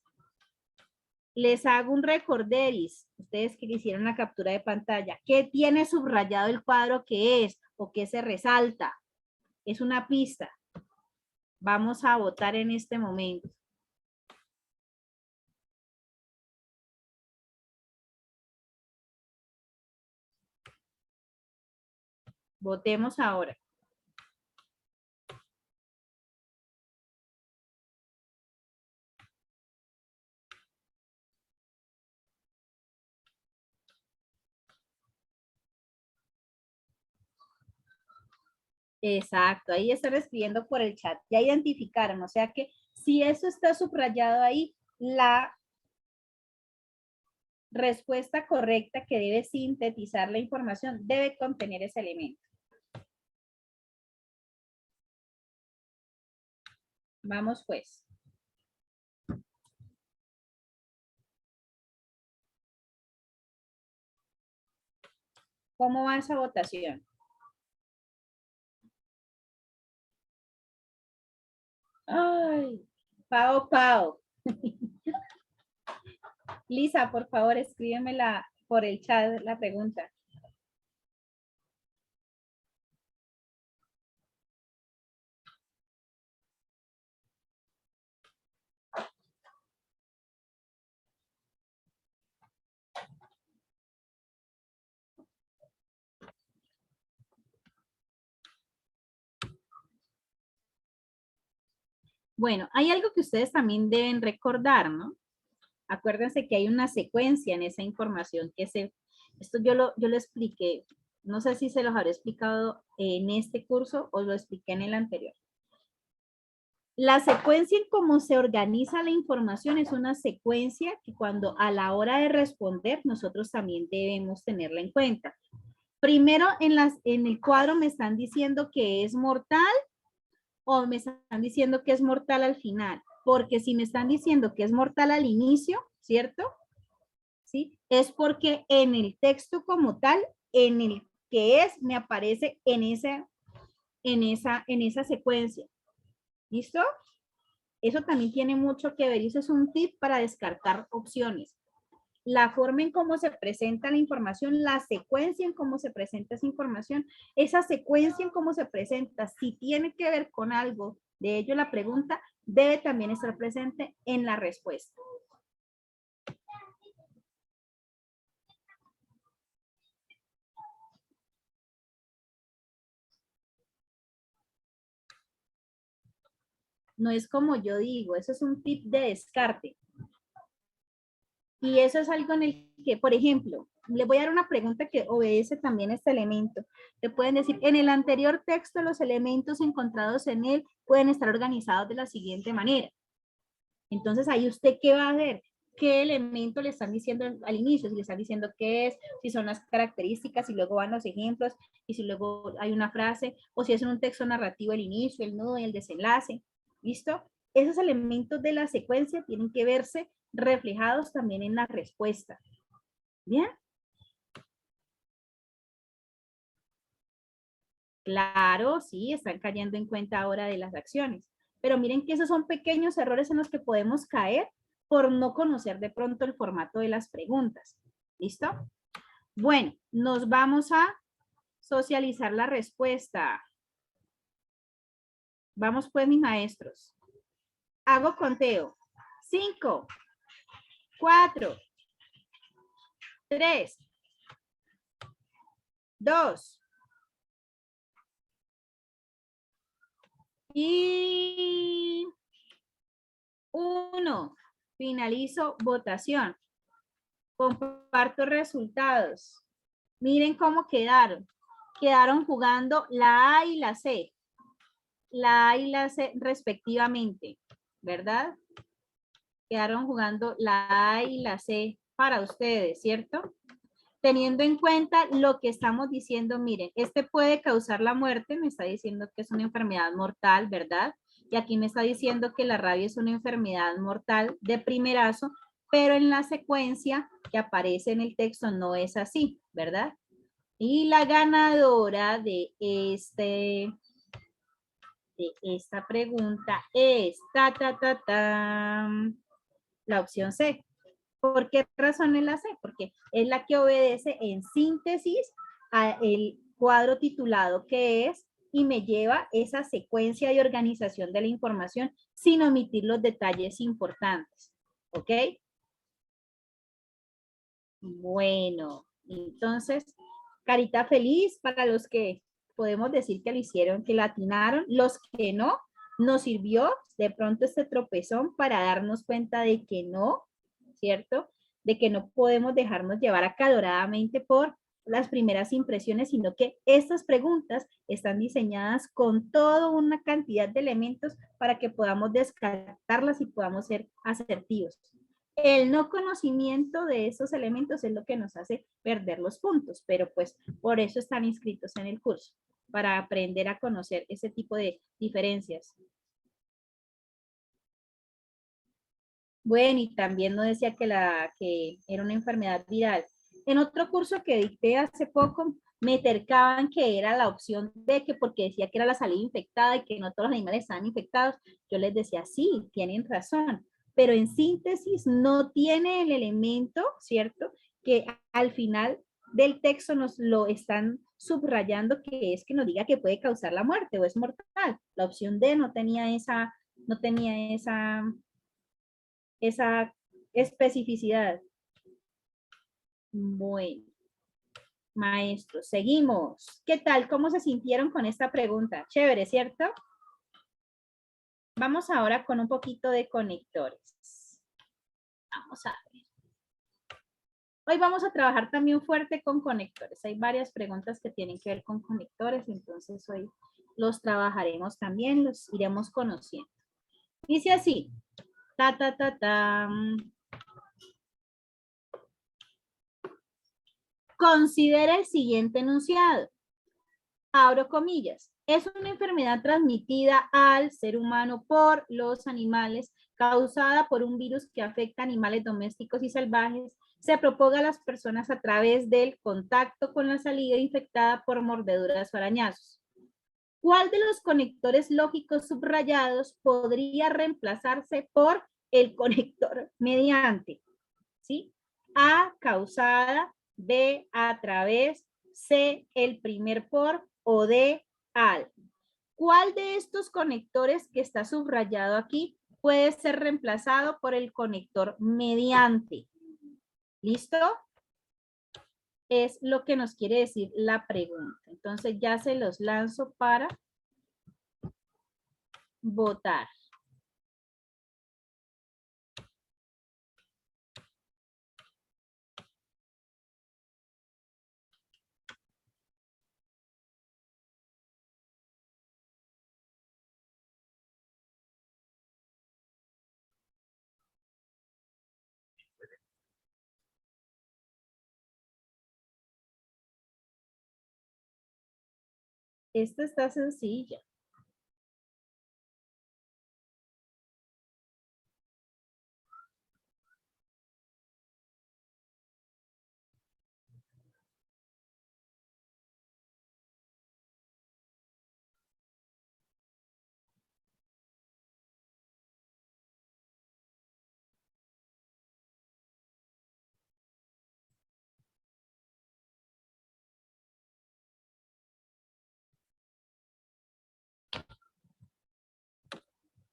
Les hago un recorderis, ustedes que hicieron la captura de pantalla. ¿Qué tiene subrayado el cuadro que es o qué se resalta? Es una pista. Vamos a votar en este momento. Votemos ahora. Exacto, ahí están escribiendo por el chat. Ya identificaron, o sea que si eso está subrayado ahí, la respuesta correcta que debe sintetizar la información debe contener ese elemento. Vamos pues. ¿Cómo va esa votación? Ay, Pao, Pao. Lisa, por favor, escríbemela por el chat la pregunta. Bueno, hay algo que ustedes también deben recordar, ¿no? Acuérdense que hay una secuencia en esa información esto yo lo expliqué, no sé si se los habré explicado en este curso o lo expliqué en el anterior. La secuencia en cómo se organiza la información es una secuencia que cuando a la hora de responder nosotros también debemos tenerla en cuenta. Primero en el cuadro me están diciendo que es mortal o me están diciendo que es mortal al final. Porque si me están diciendo que es mortal al inicio, ¿cierto? ¿Sí? Es porque en el texto como tal, en el que es, me aparece en esa secuencia. ¿Listo? Eso también tiene mucho que ver y eso es un tip para descartar opciones. La forma en cómo se presenta la información, la secuencia en cómo se presenta esa información, esa secuencia en cómo se presenta, si tiene que ver con algo de ello la pregunta, debe también estar presente en la respuesta. No es como yo digo, eso es un tip de descarte. Y eso es algo en el que, por ejemplo, le voy a dar una pregunta que obedece también este elemento. Le pueden decir, en el anterior texto los elementos encontrados en él pueden estar organizados de la siguiente manera. Entonces ahí usted qué va a hacer, qué elemento le están diciendo al inicio, si le están diciendo qué es, si son las características, si luego van los ejemplos, y si luego hay una frase, o si es en un texto narrativo el inicio, el nudo y el desenlace. ¿Listo? Esos elementos de la secuencia tienen que verse reflejados también en la respuesta. ¿Bien? Claro, sí, están cayendo en cuenta ahora de las acciones. Pero miren que esos son pequeños errores en los que podemos caer por no conocer de pronto el formato de las preguntas. ¿Listo? Bueno, nos vamos a socializar la respuesta. Vamos pues, mis maestros. Hago conteo. 5, 4, 3, 2 y 1. Finalizo votación. Comparto resultados. Miren cómo quedaron. Quedaron jugando la A y la C. La A y la C respectivamente, ¿verdad? Quedaron jugando la A y la C para ustedes, ¿cierto? Teniendo en cuenta lo que estamos diciendo, miren, este puede causar la muerte, me está diciendo que es una enfermedad mortal, ¿verdad? Y aquí me está diciendo que la rabia es una enfermedad mortal de primerazo, pero en la secuencia que aparece en el texto no es así, ¿verdad? Y la ganadora de esta pregunta es la opción C. ¿Por qué razón es la C? Porque es la que obedece en síntesis al cuadro titulado que es y me lleva esa secuencia de organización de la información sin omitir los detalles importantes. ¿Ok? Bueno, entonces, carita feliz para los que podemos decir que lo hicieron, que la atinaron. Los que no, nos sirvió de pronto este tropezón para darnos cuenta de que no, ¿cierto? De que no podemos dejarnos llevar acaloradamente por las primeras impresiones, sino que estas preguntas están diseñadas con toda una cantidad de elementos para que podamos descartarlas y podamos ser asertivos. El no conocimiento de esos elementos es lo que nos hace perder los puntos, pero pues por eso están inscritos en el curso, para aprender a conocer ese tipo de diferencias. Bueno, y también no decía que era una enfermedad viral. En otro curso que dicté hace poco, me tercaban que era la opción de que porque decía que era la salida infectada y que no todos los animales estaban infectados, yo les decía, sí, tienen razón, pero en síntesis no tiene el elemento, ¿cierto? Que al final del texto nos lo están subrayando, que es que nos diga que puede causar la muerte o es mortal. La opción D no tenía esa especificidad. Bueno, maestros, seguimos. ¿Qué tal? ¿Cómo se sintieron con esta pregunta? Chévere, ¿cierto? Vamos ahora con un poquito de conectores. Vamos a ver. Hoy vamos a trabajar también fuerte con conectores. Hay varias preguntas que tienen que ver con conectores, entonces hoy los trabajaremos también, los iremos conociendo. Dice así, ta, ta, ta, ta. Considera el siguiente enunciado. Abro comillas. Es una enfermedad transmitida al ser humano por los animales, causada por un virus que afecta a animales domésticos y salvajes. Se propaga a las personas a través del contacto con la saliva infectada por mordeduras o arañazos. ¿Cuál de los conectores lógicos subrayados podría reemplazarse por el conector mediante? ¿Sí? A, causada, B, a través, C, el primer por o D, al. ¿Cuál de estos conectores que está subrayado aquí puede ser reemplazado por el conector mediante? ¿Listo? Es lo que nos quiere decir la pregunta. Entonces ya se los lanzo para votar. Esta está sencilla.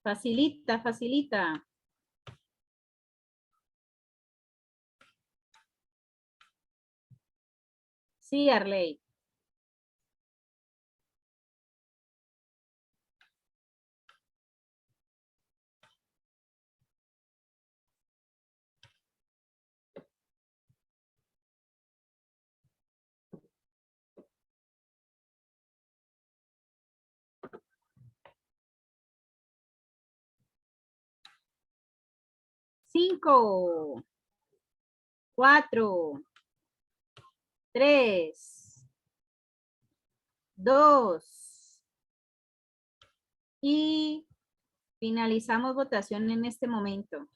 Facilita, facilita. Sí, Arley. Cinco, cuatro, tres, dos y finalizamos votación en este momento.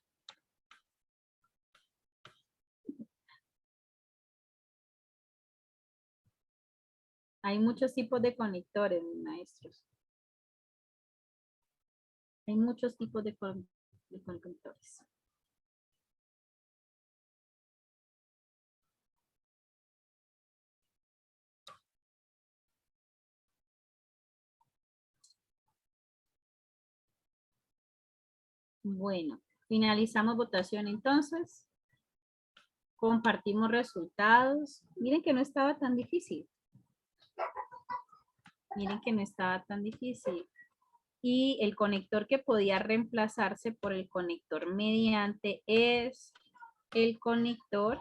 Hay muchos tipos de conectores, mis maestros. Hay muchos tipos de conectores. Bueno, finalizamos votación entonces. Compartimos resultados. Miren que no estaba tan difícil. Miren que no estaba tan difícil. Y el conector que podía reemplazarse por el conector mediante es el conector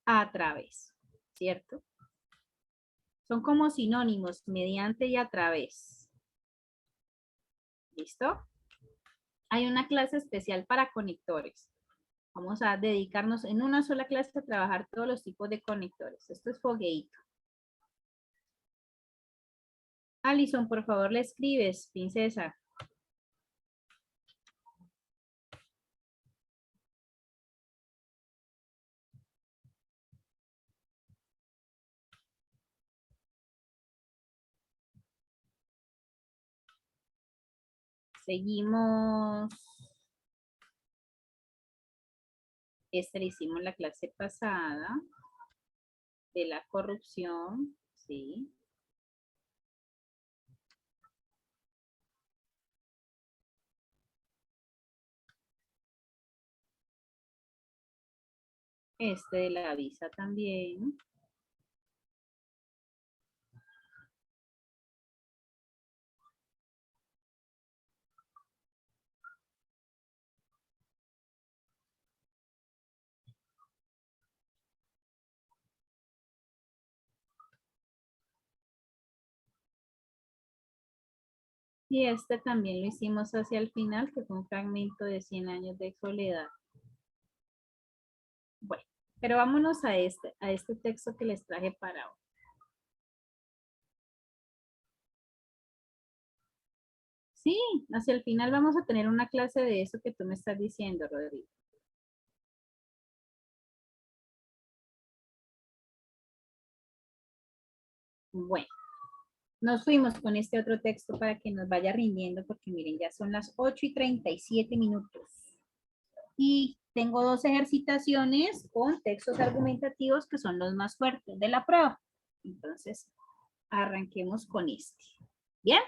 a través, ¿cierto? Son como sinónimos, mediante y a través. ¿Listo? Hay una clase especial para conectores. Vamos a dedicarnos en una sola clase a trabajar todos los tipos de conectores. Esto es fogueíto. Alison, por favor, le escribes, princesa. Seguimos. Esta le hicimos la clase pasada de la corrupción, ¿sí? Este de la visa también. Y este también lo hicimos hacia el final, que fue un fragmento de 100 años de soledad. Bueno, pero vámonos a este texto que les traje para hoy. Sí, hacia el final vamos a tener una clase de eso que tú me estás diciendo, Rodrigo. Bueno, nos fuimos con este otro texto para que nos vaya rindiendo, porque miren, ya son las 8:37. Y tengo 2 ejercitaciones con textos argumentativos que son los más fuertes de la prueba. Entonces, arranquemos con este. ¿Bien?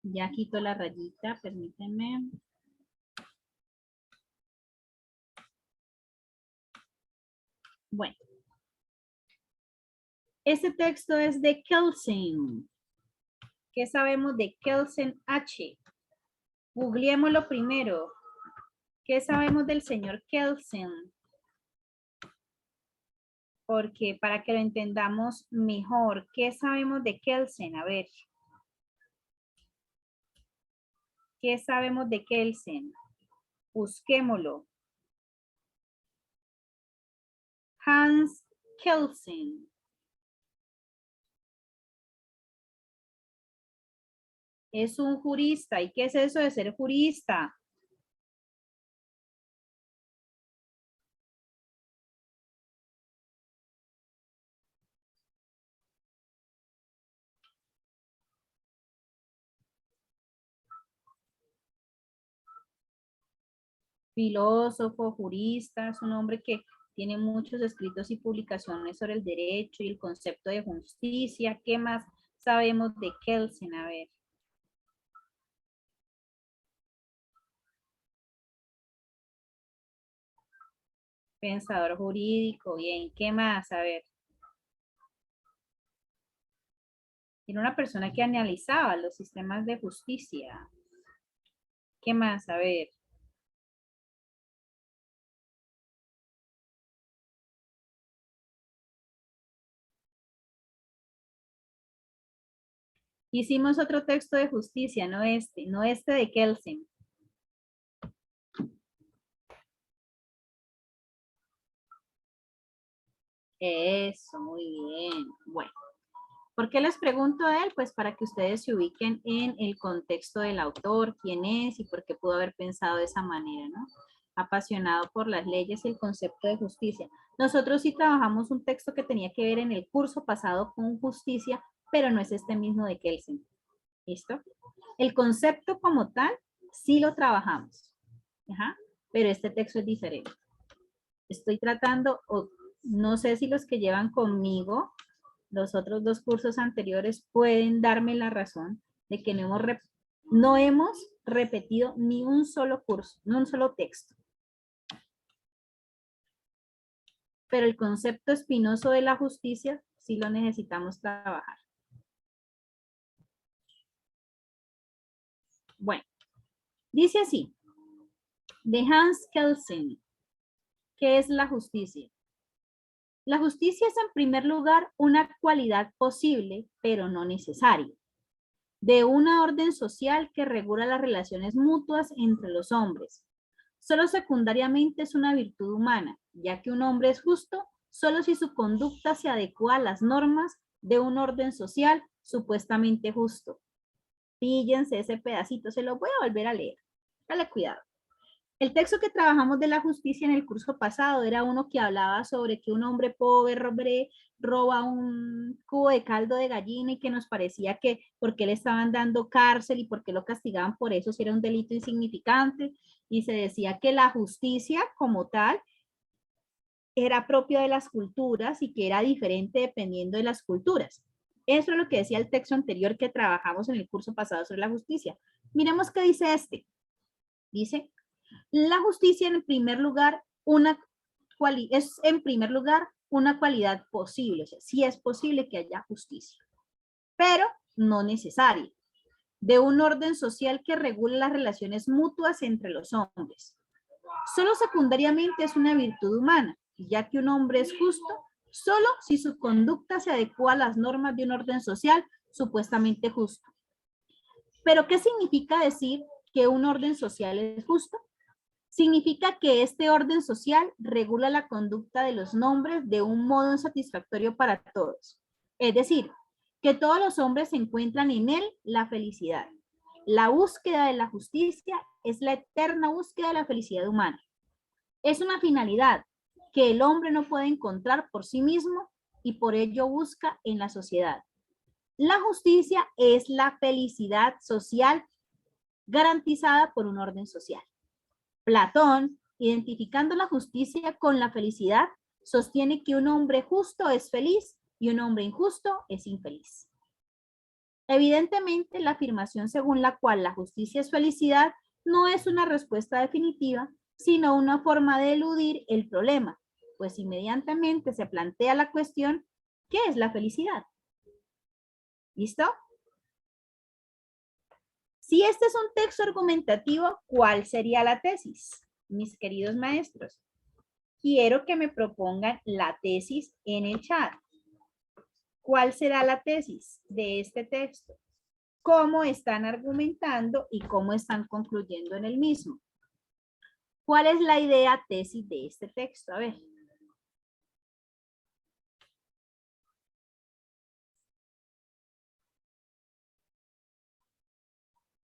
Ya quito la rayita, permítanme. Bueno. Este texto es de Kelsen. ¿Qué sabemos de Kelsen H? Googleémoslo primero. ¿Qué sabemos del señor Kelsen? Porque para que lo entendamos mejor, ¿qué sabemos de Kelsen? A ver. ¿Qué sabemos de Kelsen? Busquémoslo. Hans Kelsen. Es un jurista. ¿Y qué es eso de ser jurista? Filósofo, jurista, es un hombre que tiene muchos escritos y publicaciones sobre el derecho y el concepto de justicia. ¿Qué más sabemos de Kelsen? A ver. Pensador jurídico, bien. ¿Qué más? A ver. Era una persona que analizaba los sistemas de justicia. ¿Qué más? A ver. Hicimos otro texto de justicia, no este de Kelsen. Eso, muy bien. Bueno, ¿por qué les pregunto a él? Pues para que ustedes se ubiquen en el contexto del autor, quién es y por qué pudo haber pensado de esa manera, ¿no? Apasionado por las leyes y el concepto de justicia. Nosotros sí trabajamos un texto que tenía que ver en el curso pasado con justicia, pero no es este mismo de Kelsen. ¿Listo? El concepto como tal, sí lo trabajamos. Ajá, pero este texto es diferente. Estoy tratando, o no sé si los que llevan conmigo los otros 2 cursos anteriores pueden darme la razón de que no hemos repetido ni un solo curso, ni un solo texto. Pero el concepto espinoso de la justicia sí lo necesitamos trabajar. Bueno, dice así, de Hans Kelsen, ¿qué es la justicia? La justicia es en primer lugar una cualidad posible, pero no necesaria, de una orden social que regula las relaciones mutuas entre los hombres. Solo secundariamente es una virtud humana, ya que un hombre es justo solo si su conducta se adecua a las normas de un orden social supuestamente justo. Píllense ese pedacito, se lo voy a volver a leer. Dale cuidado. El texto que trabajamos de la justicia en el curso pasado era uno que hablaba sobre que un hombre pobre roba un cubo de caldo de gallina y que nos parecía que porque le estaban dando cárcel y porque lo castigaban por eso si era un delito insignificante, y se decía que la justicia como tal era propia de las culturas y que era diferente dependiendo de las culturas. Eso es lo que decía el texto anterior que trabajamos en el curso pasado sobre la justicia. Miremos qué dice este. Dice, la justicia en primer lugar es en primer lugar una cualidad posible, o sea, sí es posible que haya justicia, pero no necesaria, de un orden social que regule las relaciones mutuas entre los hombres. Solo secundariamente es una virtud humana, ya que un hombre es justo solo si su conducta se adecua a las normas de un orden social supuestamente justo. ¿Pero qué significa decir que un orden social es justo? Significa que este orden social regula la conducta de los nombres de un modo satisfactorio para todos. Es decir, que todos los hombres encuentran en él la felicidad. La búsqueda de la justicia es la eterna búsqueda de la felicidad humana. Es una finalidad que el hombre no puede encontrar por sí mismo y por ello busca en la sociedad. La justicia es la felicidad social garantizada por un orden social. Platón, identificando la justicia con la felicidad, sostiene que un hombre justo es feliz y un hombre injusto es infeliz. Evidentemente, la afirmación según la cual la justicia es felicidad no es una respuesta definitiva, sino una forma de eludir el problema, pues inmediatamente se plantea la cuestión, ¿qué es la felicidad? ¿Listo? Si este es un texto argumentativo, ¿cuál sería la tesis? Mis queridos maestros, quiero que me propongan la tesis en el chat. ¿Cuál será la tesis de este texto? ¿Cómo están argumentando y cómo están concluyendo en el mismo? ¿Cuál es la idea tesis de este texto? A ver.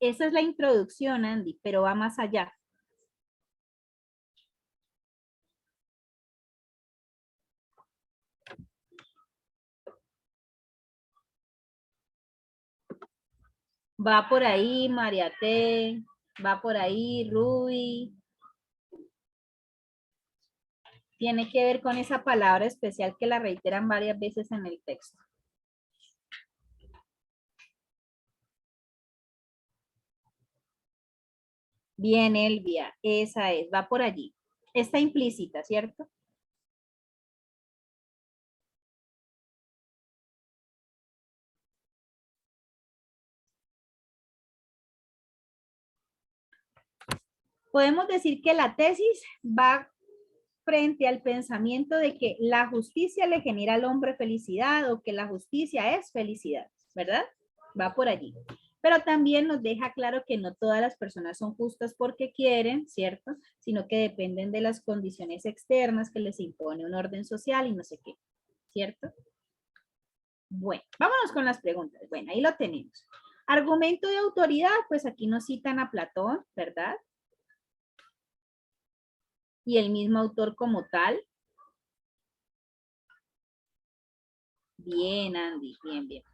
Esa es la introducción, Andy, pero va más allá. Va por ahí María T, va por ahí Ruby. Tiene que ver con esa palabra especial que la reiteran varias veces en el texto. Bien, Elvia, esa es, va por allí. Está implícita, ¿cierto? Podemos decir que la tesis va frente al pensamiento de que la justicia le genera al hombre felicidad o que la justicia es felicidad, ¿verdad? Va por allí. Pero también nos deja claro que no todas las personas son justas porque quieren, ¿cierto? Sino que dependen de las condiciones externas que les impone un orden social y no sé qué, ¿cierto? Bueno, vámonos con las preguntas. Bueno, ahí lo tenemos. Argumento de autoridad, pues aquí nos citan a Platón, ¿verdad? Y el mismo autor como tal. Bien, Andy, bien, bien.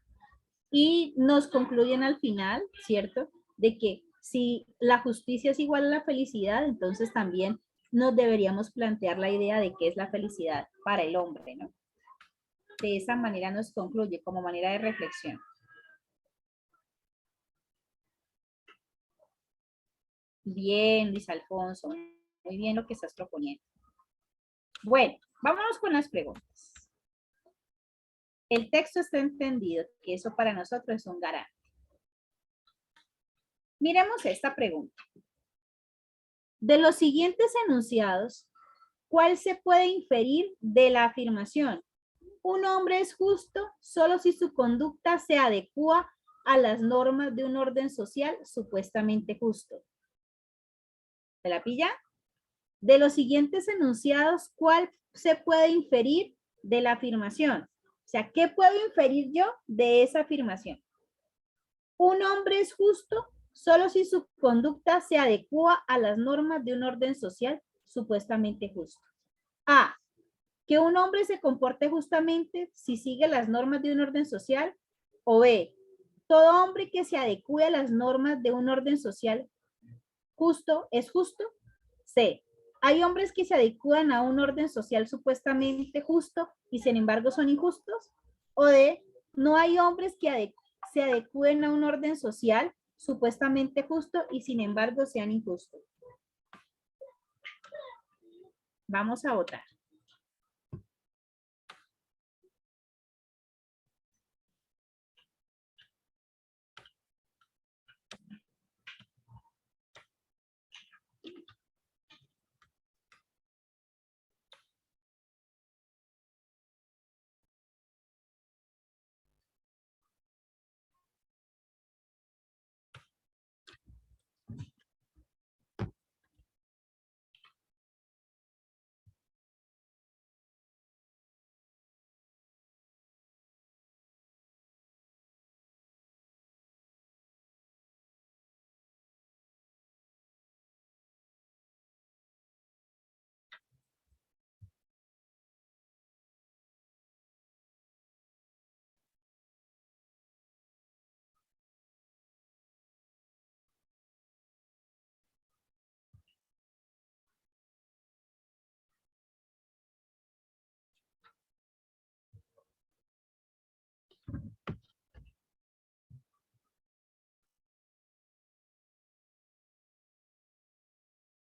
Y nos concluyen al final, ¿cierto? De que si la justicia es igual a la felicidad, entonces también nos deberíamos plantear la idea de qué es la felicidad para el hombre, ¿no? De esa manera nos concluye como manera de reflexión. Bien, Luis Alfonso, muy bien lo que estás proponiendo. Bueno, vámonos con las preguntas. El texto está entendido, que eso para nosotros es un garante. Miremos esta pregunta. De los siguientes enunciados, ¿cuál se puede inferir de la afirmación? Un hombre es justo solo si su conducta se adecua a las normas de un orden social supuestamente justo. ¿Se la pilla? De los siguientes enunciados, ¿cuál se puede inferir de la afirmación? O sea, ¿qué puedo inferir yo de esa afirmación? Un hombre es justo solo si su conducta se adecua a las normas de un orden social supuestamente justo. A, que un hombre se comporte justamente si sigue las normas de un orden social. O B, todo hombre que se adecue a las normas de un orden social justo es justo. C, hay hombres que se adecúan a un orden social supuestamente justo y sin embargo son injustos. O D, no hay hombres que se adecúen a un orden social supuestamente justo y sin embargo sean injustos. Vamos a votar.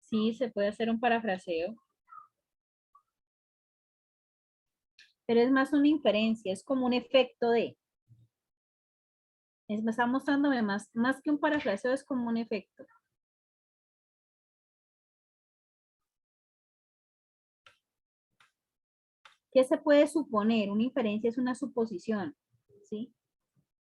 Sí, se puede hacer un parafraseo. Pero es más una inferencia, es como un efecto de. Me está mostrándome más que un parafraseo, es como un efecto. ¿Qué se puede suponer? Una inferencia es una suposición, ¿sí?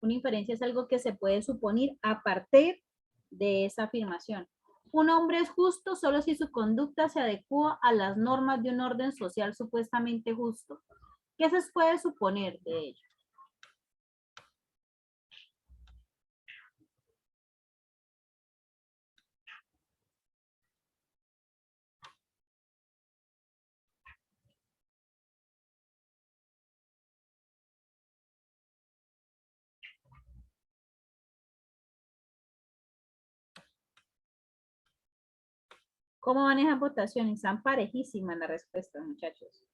Una inferencia es algo que se puede suponer a partir de esa afirmación. Un hombre es justo solo si su conducta se adecua a las normas de un orden social supuestamente justo. ¿Qué se puede suponer de ello? ¿Cómo manejan votaciones? Están parejísimas las respuestas, muchachos.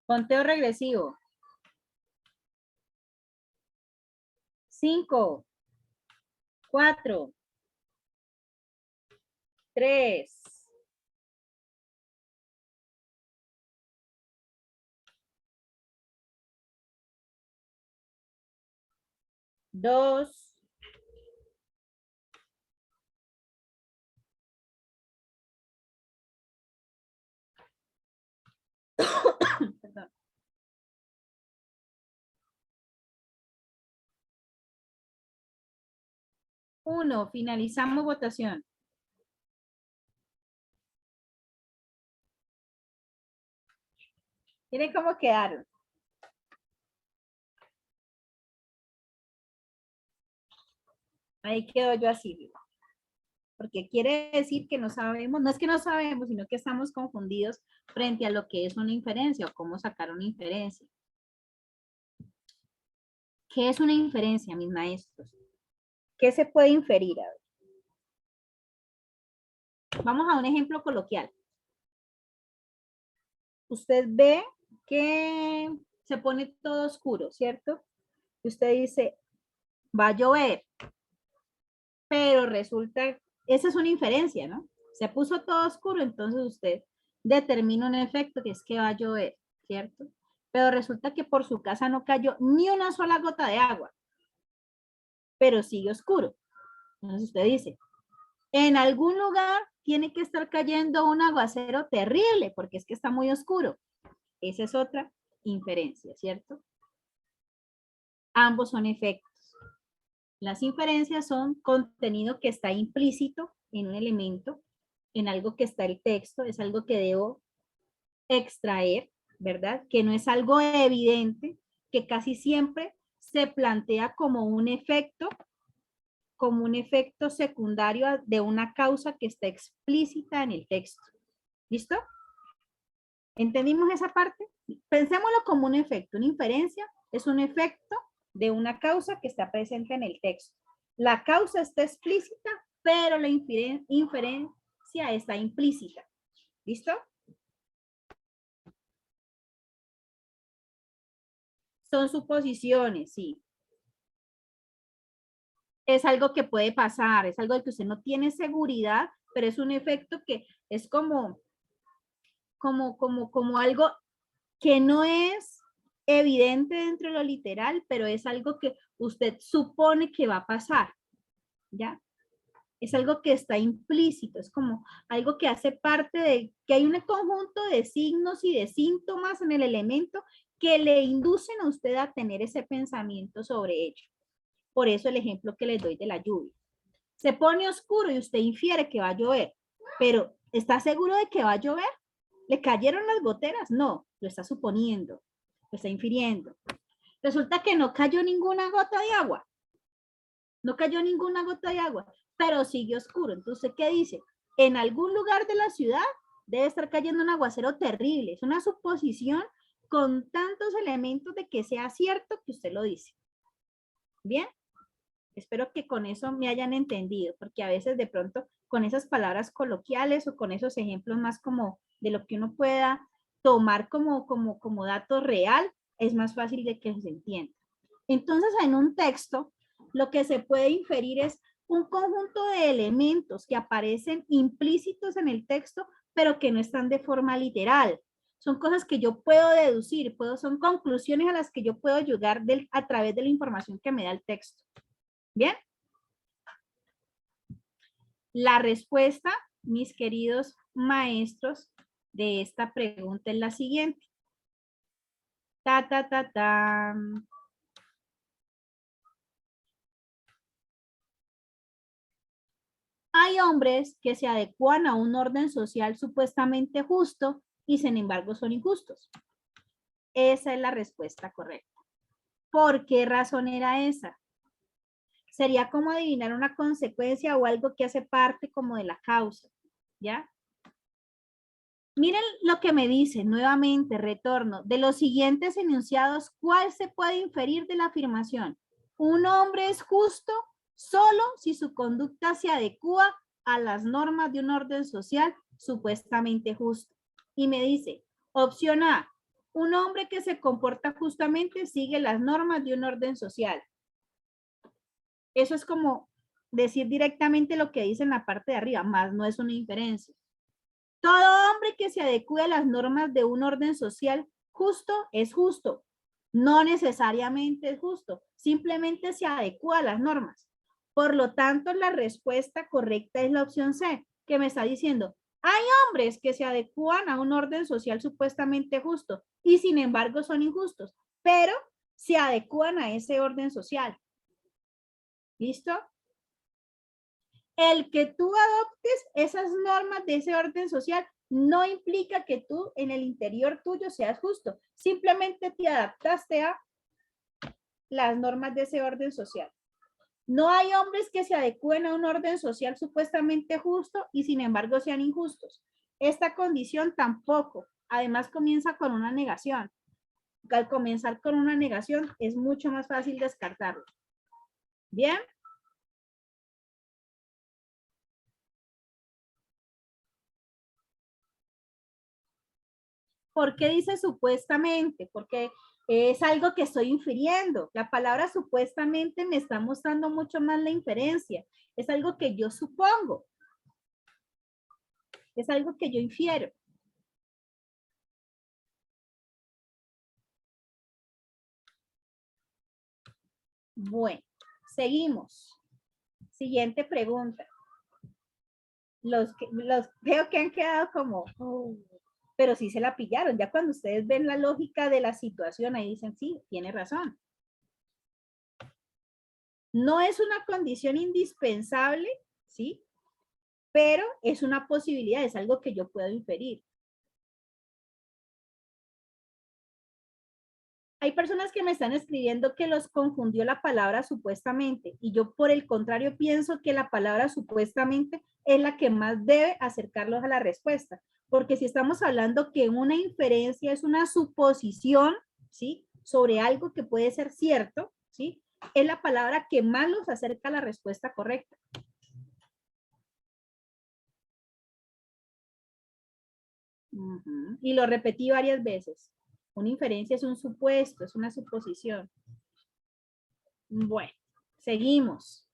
Conteo regresivo. 5, 4, 3, 2, perdón. 1. Finalizamos votación. Miren cómo quedaron. Ahí quedo yo así, porque quiere decir que no sabemos, no es que no sabemos, sino que estamos confundidos frente a lo que es una inferencia o cómo sacar una inferencia. ¿Qué es una inferencia, mis maestros? ¿Qué se puede inferir? A ver. Vamos a un ejemplo coloquial. Usted ve que se pone todo oscuro, ¿cierto? Usted dice, va a llover, pero resulta, esa es una inferencia, ¿no? Se puso todo oscuro, entonces usted determina un efecto que es que va a llover, ¿cierto? Pero resulta que por su casa no cayó ni una sola gota de agua, pero sigue oscuro. Entonces usted dice, en algún lugar tiene que estar cayendo un aguacero terrible, porque es que está muy oscuro. Esa es otra inferencia, ¿cierto? Ambos son efectos. Las inferencias son contenido que está implícito en un elemento, en algo que está el texto, es algo que debo extraer, ¿verdad? Que no es algo evidente, que casi siempre se plantea como un efecto secundario de una causa que está explícita en el texto. ¿Listo? ¿Entendimos esa parte? Pensémoslo como un efecto. Una inferencia es un efecto de una causa que está presente en el texto. La causa está explícita, pero la inferencia está implícita. ¿Listo? Son suposiciones, sí. Es algo que puede pasar, es algo de que usted no tiene seguridad, pero es un efecto que es como algo que no es evidente dentro de lo literal, pero es algo que usted supone que va a pasar, ¿ya? Es algo que está implícito, es como algo que hace parte de, que hay un conjunto de signos y de síntomas en el elemento que le inducen a usted a tener ese pensamiento sobre ello. Por eso el ejemplo que les doy de la lluvia. Se pone oscuro y usted infiere que va a llover, pero ¿está seguro de que va a llover? ¿Le cayeron las goteras? No, lo está suponiendo, lo está infiriendo. Resulta que no cayó ninguna gota de agua. No cayó ninguna gota de agua, pero sigue oscuro. Entonces, ¿qué dice? En algún lugar de la ciudad debe estar cayendo un aguacero terrible. Es una suposición con tantos elementos de que sea cierto que usted lo dice. ¿Bien? Espero que con eso me hayan entendido, porque a veces de pronto con esas palabras coloquiales o con esos ejemplos más como de lo que uno pueda tomar como dato real, es más fácil de que se entienda. Entonces, en un texto, lo que se puede inferir es un conjunto de elementos que aparecen implícitos en el texto, pero que no están de forma literal. Son cosas que yo puedo deducir, son conclusiones a las que yo puedo llegar a través de la información que me da el texto. ¿Bien? La respuesta, mis queridos maestros, de esta pregunta es la siguiente. Ta, ta, ta, ta. Hay hombres que se adecuan a un orden social supuestamente justo y sin embargo son injustos. Esa es la respuesta correcta. ¿Por qué razón era esa? Sería como adivinar una consecuencia o algo que hace parte como de la causa, ¿ya? Miren lo que me dice nuevamente, retorno. De los siguientes enunciados, ¿cuál se puede inferir de la afirmación? Un hombre es justo solo si su conducta se adecua a las normas de un orden social supuestamente justo. Y me dice, opción A, un hombre que se comporta justamente sigue las normas de un orden social. Eso es como decir directamente lo que dice en la parte de arriba, más no es una inferencia. Todo hombre que se adecue a las normas de un orden social justo es justo. No necesariamente es justo, simplemente se adecua a las normas. Por lo tanto, la respuesta correcta es la opción C, que me está diciendo, hay hombres que se adecuan a un orden social supuestamente justo y sin embargo son injustos, pero se adecuan a ese orden social. ¿Listo? El que tú adoptes esas normas de ese orden social no implica que tú en el interior tuyo seas justo. Simplemente te adaptaste a las normas de ese orden social. No hay hombres que se adecúen a un orden social supuestamente justo y sin embargo sean injustos. Esta condición tampoco. Además comienza con una negación. Al comenzar con una negación es mucho más fácil descartarlo. ¿Bien? ¿Por qué dice supuestamente? Porque es algo que estoy infiriendo. La palabra supuestamente me está mostrando mucho más la inferencia. Es algo que yo supongo. Es algo que yo infiero. Bueno, seguimos. Siguiente pregunta. Los veo que han quedado como, pero sí se la pillaron. Ya cuando ustedes ven la lógica de la situación, ahí dicen, sí, tiene razón. No es una condición indispensable, ¿sí? Pero es una posibilidad, es algo que yo puedo inferir. Hay personas que me están escribiendo que los confundió la palabra supuestamente y yo por el contrario pienso que la palabra supuestamente es la que más debe acercarlos a la respuesta. Porque si estamos hablando que una inferencia es una suposición, ¿sí? Sobre algo que puede ser cierto, ¿sí? Es la palabra que más los acerca a la respuesta correcta. Y lo repetí varias veces. Una inferencia es un supuesto, es una suposición. Bueno, seguimos.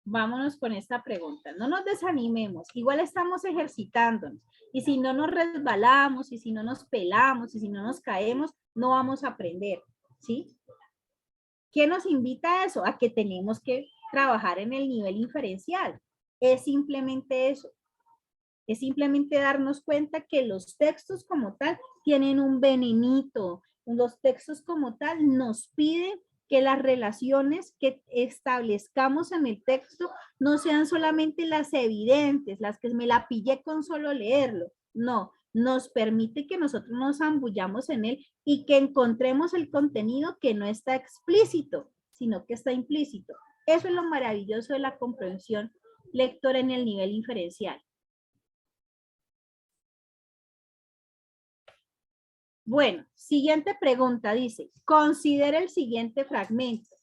Vámonos con esta pregunta. No nos desanimemos, igual estamos ejercitándonos. Y si no nos resbalamos, y si no nos pelamos, y si no nos caemos, no vamos a aprender, ¿sí? ¿Qué nos invita a eso? A que tenemos que trabajar en el nivel inferencial. Es simplemente eso. Es simplemente darnos cuenta que los textos como tal tienen un venenito. Los textos como tal nos piden que las relaciones que establezcamos en el texto no sean solamente las evidentes, las que me la pillé con solo leerlo. No, nos permite que nosotros nos zambullamos en él y que encontremos el contenido que no está explícito, sino que está implícito. Eso es lo maravilloso de la comprensión lectora en el nivel inferencial. Bueno, siguiente pregunta dice, considera el siguiente fragmento.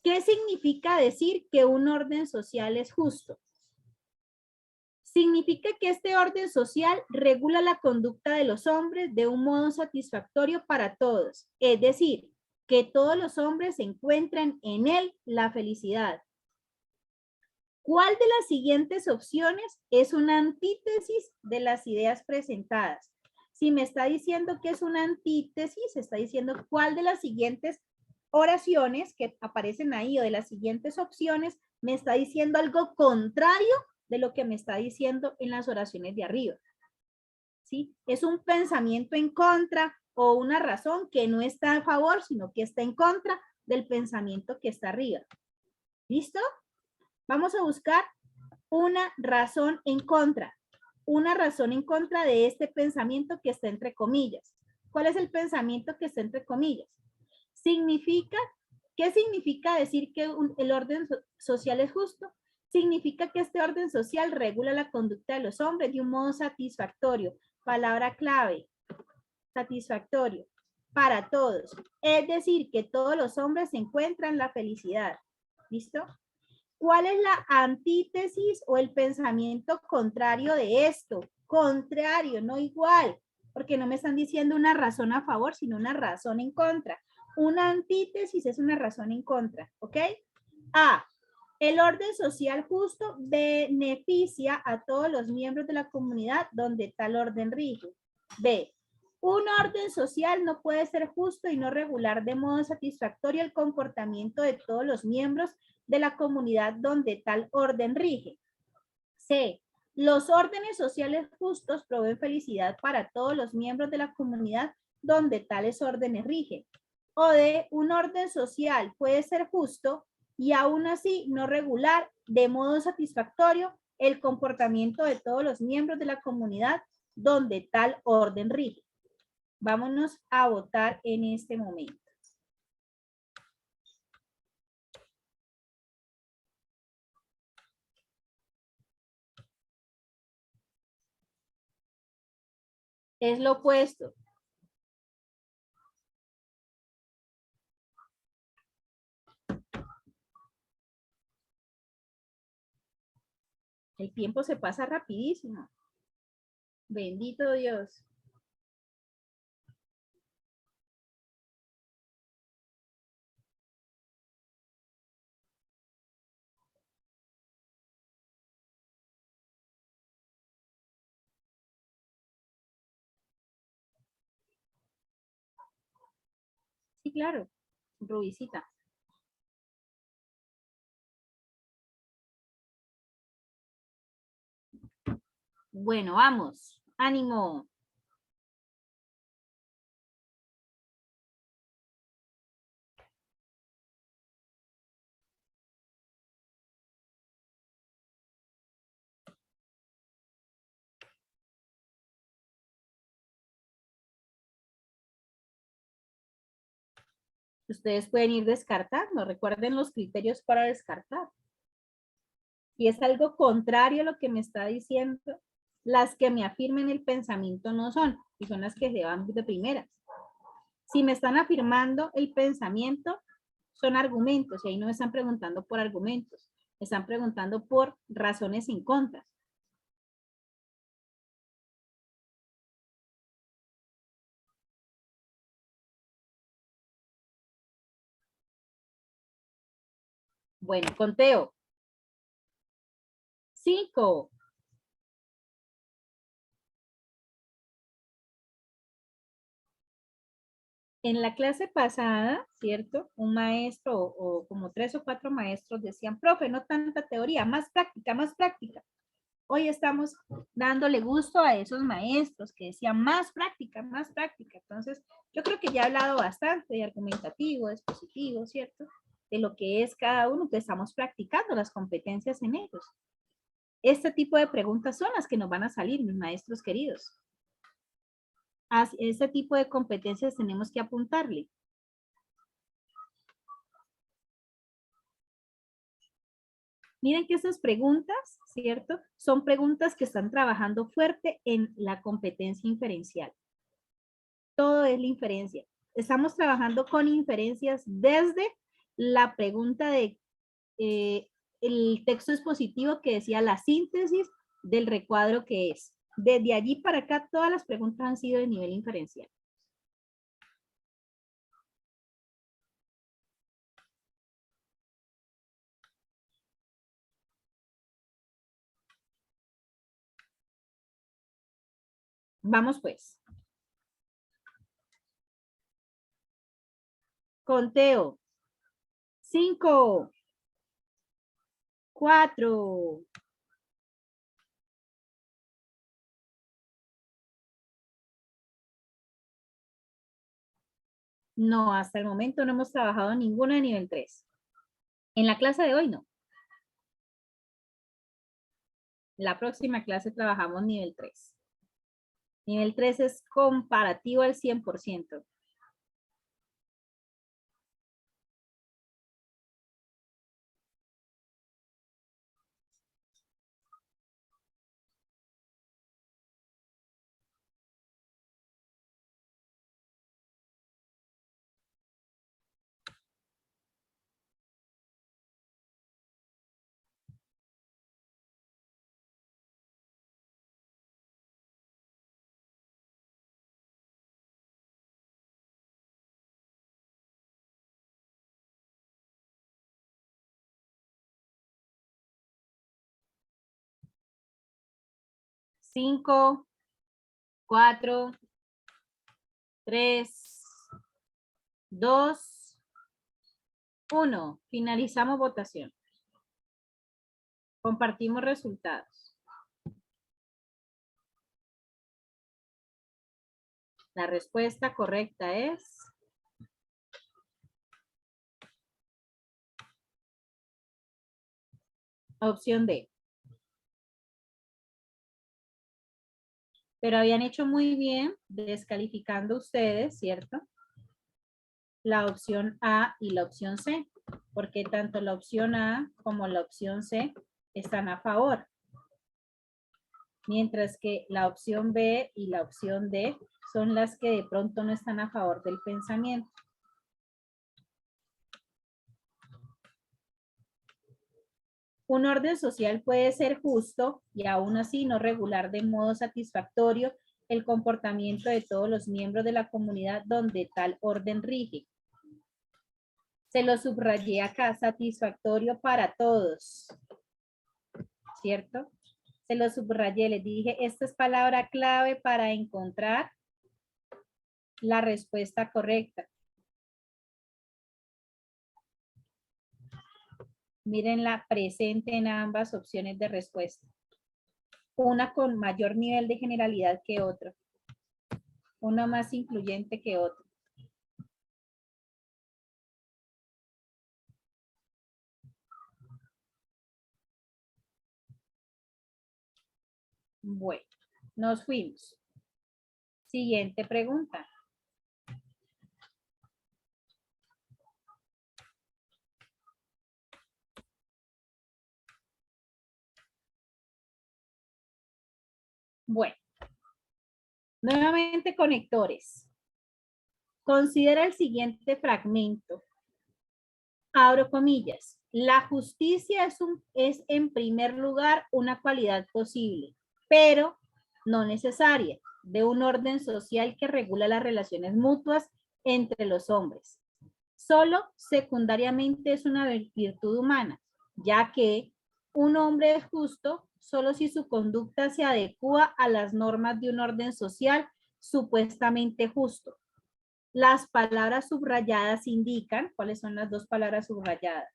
¿Qué significa decir que un orden social es justo? Significa que este orden social regula la conducta de los hombres de un modo satisfactorio para todos, es decir, que todos los hombres encuentran en él la felicidad. ¿Cuál de las siguientes opciones es una antítesis de las ideas presentadas? Si me está diciendo que es una antítesis, está diciendo cuál de las siguientes oraciones que aparecen ahí o de las siguientes opciones me está diciendo algo contrario de lo que me está diciendo en las oraciones de arriba. ¿Sí? Es un pensamiento en contra o una razón que no está a favor, sino que está en contra del pensamiento que está arriba. ¿Listo? Vamos a buscar una razón en contra. Una razón en contra de este pensamiento que está entre comillas. ¿Cuál es el pensamiento que está entre comillas? ¿Qué significa decir que el orden social es justo? Significa que este orden social regula la conducta de los hombres de un modo satisfactorio. Palabra clave, satisfactorio, para todos. Es decir, que todos los hombres encuentran la felicidad. ¿Listo? ¿Cuál es la antítesis o el pensamiento contrario de esto? Contrario, no igual, porque no me están diciendo una razón a favor, sino una razón en contra. Una antítesis es una razón en contra, ¿ok? A, el orden social justo beneficia a todos los miembros de la comunidad donde tal orden rige. B, un orden social no puede ser justo y no regular de modo satisfactorio el comportamiento de todos los miembros de la comunidad donde tal orden rige. C. Los órdenes sociales justos proveen felicidad para todos los miembros de la comunidad donde tales órdenes rigen. O D. Un orden social puede ser justo y aún así no regular de modo satisfactorio el comportamiento de todos los miembros de la comunidad donde tal orden rige. Vámonos a votar en este momento. Es lo opuesto. El tiempo se pasa rapidísimo. Bendito Dios. Sí, claro. Rubicita. Bueno, vamos. Ánimo. Ustedes pueden ir descartando. Recuerden los criterios para descartar. Si es algo contrario a lo que me está diciendo, las que me afirmen el pensamiento no son, y son las que se van de primeras. Si me están afirmando el pensamiento, son argumentos, y ahí no me están preguntando por argumentos, me están preguntando por razones en contra. Bueno, conteo. 5. En la clase pasada, ¿cierto? Un maestro o como 3 o 4 maestros decían, profe, no tanta teoría, más práctica, más práctica. Hoy estamos dándole gusto a esos maestros que decían más práctica, más práctica. Entonces, yo creo que ya he hablado bastante de argumentativo, de expositivo, ¿cierto? De lo que es cada uno, que estamos practicando las competencias en ellos. Este tipo de preguntas son las que nos van a salir, mis maestros queridos. A este tipo de competencias tenemos que apuntarle. Miren que esas preguntas, ¿cierto? Son preguntas que están trabajando fuerte en la competencia inferencial. Todo es la inferencia. Estamos trabajando con inferencias desde la pregunta de el texto expositivo que decía la síntesis del recuadro que es. Desde allí para acá todas las preguntas han sido de nivel inferencial. Vamos pues. Conteo. 5, 4. No, hasta el momento no hemos trabajado ninguna de nivel 3. En la clase de hoy no. La próxima clase trabajamos nivel 3. Nivel 3 es comparativo al 100%. Cinco, 4, 3, 2, 1. Finalizamos votación. Compartimos resultados. La respuesta correcta es opción D. Pero habían hecho muy bien descalificando ustedes, ¿cierto? La opción A y la opción C, porque tanto la opción A como la opción C están a favor. Mientras que la opción B y la opción D son las que de pronto no están a favor del pensamiento. Un orden social puede ser justo y aún así no regular de modo satisfactorio el comportamiento de todos los miembros de la comunidad donde tal orden rige. Se lo subrayé acá, satisfactorio para todos, ¿cierto? Se lo subrayé, les dije, esta es palabra clave para encontrar la respuesta correcta. Mírenla presente en ambas opciones de respuesta. Una con mayor nivel de generalidad que otra. Una más incluyente que otra. Bueno, nos fuimos. Siguiente pregunta. Bueno, nuevamente conectores. Considera el siguiente fragmento. Abro comillas. La justicia es en primer lugar una cualidad posible, pero no necesaria, de un orden social que regula las relaciones mutuas entre los hombres. Solo secundariamente es una virtud humana, ya que un hombre es justo solo si su conducta se adecua a las normas de un orden social supuestamente justo. Las palabras subrayadas indican, ¿cuáles son las dos palabras subrayadas?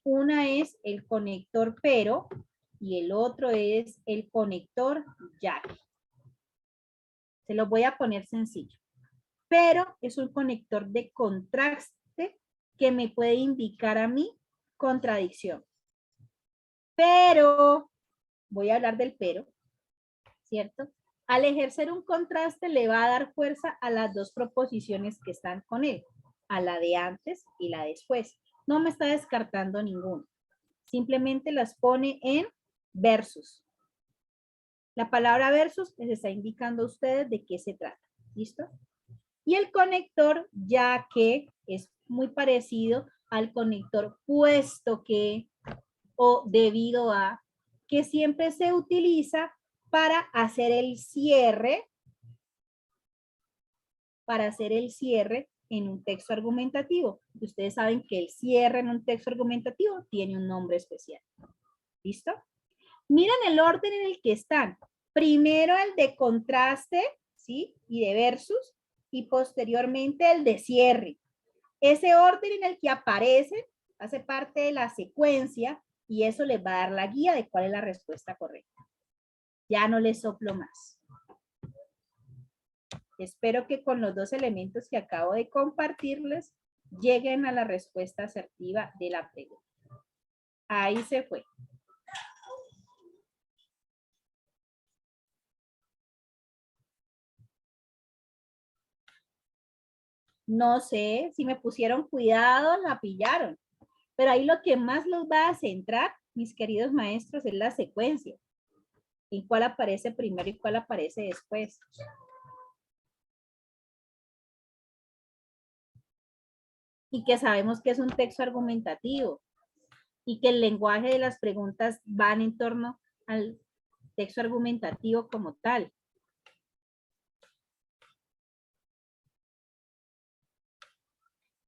Una es el conector pero y el otro es el conector jack. Se los voy a poner sencillo. Pero es un conector de contraste que me puede indicar a mí contradicción. Pero, voy a hablar del pero, ¿cierto? Al ejercer un contraste le va a dar fuerza a las dos proposiciones que están con él, a la de antes y la después. No me está descartando ninguna. Simplemente las pone en versus. La palabra versus les está indicando a ustedes de qué se trata. ¿Listo? Y el conector, ya que es muy parecido al conector puesto que o debido a, que siempre se utiliza para hacer el cierre, en un texto argumentativo. Ustedes saben que el cierre en un texto argumentativo tiene un nombre especial. ¿Listo? Miren el orden en el que están. Primero el de contraste, ¿sí? Y de versus, y posteriormente el de cierre. Ese orden en el que aparece hace parte de la secuencia y eso les va a dar la guía de cuál es la respuesta correcta. Ya no les soplo más. Espero que con los dos elementos que acabo de compartirles lleguen a la respuesta asertiva de la pregunta. Ahí se fue. No sé, si me pusieron cuidado, la pillaron. Pero ahí lo que más los va a centrar, mis queridos maestros, es la secuencia. ¿Y cuál aparece primero y cuál aparece después? Y que sabemos que es un texto argumentativo y que el lenguaje de las preguntas van en torno al texto argumentativo como tal.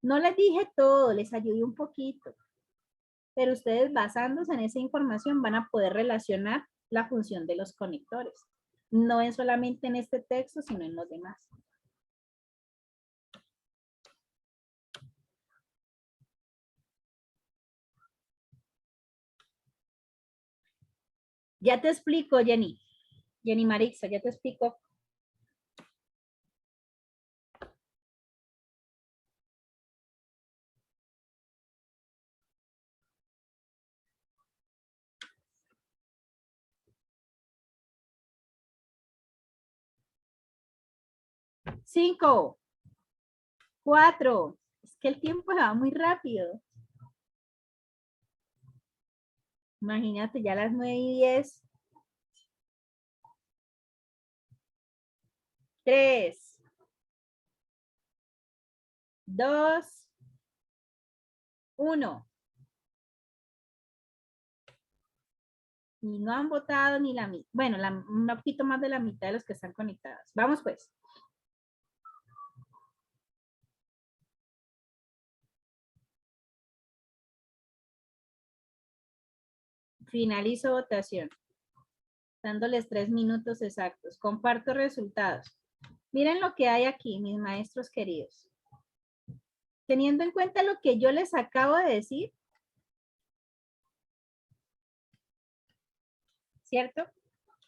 No les dije todo, les ayudé un poquito, pero ustedes basándose en esa información van a poder relacionar la función de los conectores. No es solamente en este texto, sino en los demás. Ya te explico, Jenny. Jenny Marixa, ya te explico. Cinco, 4. Es que el tiempo se va muy rápido. Imagínate, ya las 9:10. 3, 2, 1. Y no han votado ni la mitad. Bueno, un poquito más de la mitad de los que están conectados. Vamos pues. Finalizo votación. Dándoles 3 minutos exactos. Comparto resultados. Miren lo que hay aquí, mis maestros queridos. Teniendo en cuenta lo que yo les acabo de decir, ¿cierto?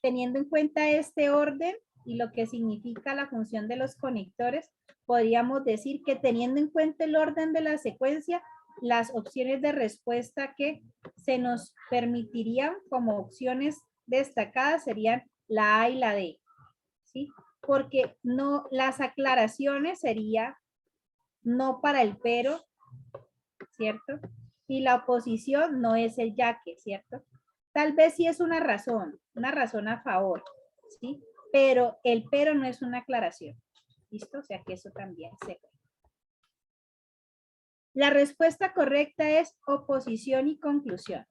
Teniendo en cuenta este orden y lo que significa la función de los conectores, podríamos decir que teniendo en cuenta el orden de la secuencia, las opciones de respuesta que se nos permitirían como opciones destacadas serían la A y la D, ¿sí? Porque no, las aclaraciones sería no para el pero, ¿cierto? Y la oposición no es el ya que, ¿cierto? Tal vez sí es una razón a favor, ¿sí? Pero el pero no es una aclaración, ¿listo? O sea que eso también se ve. La respuesta correcta es oposición y conclusión.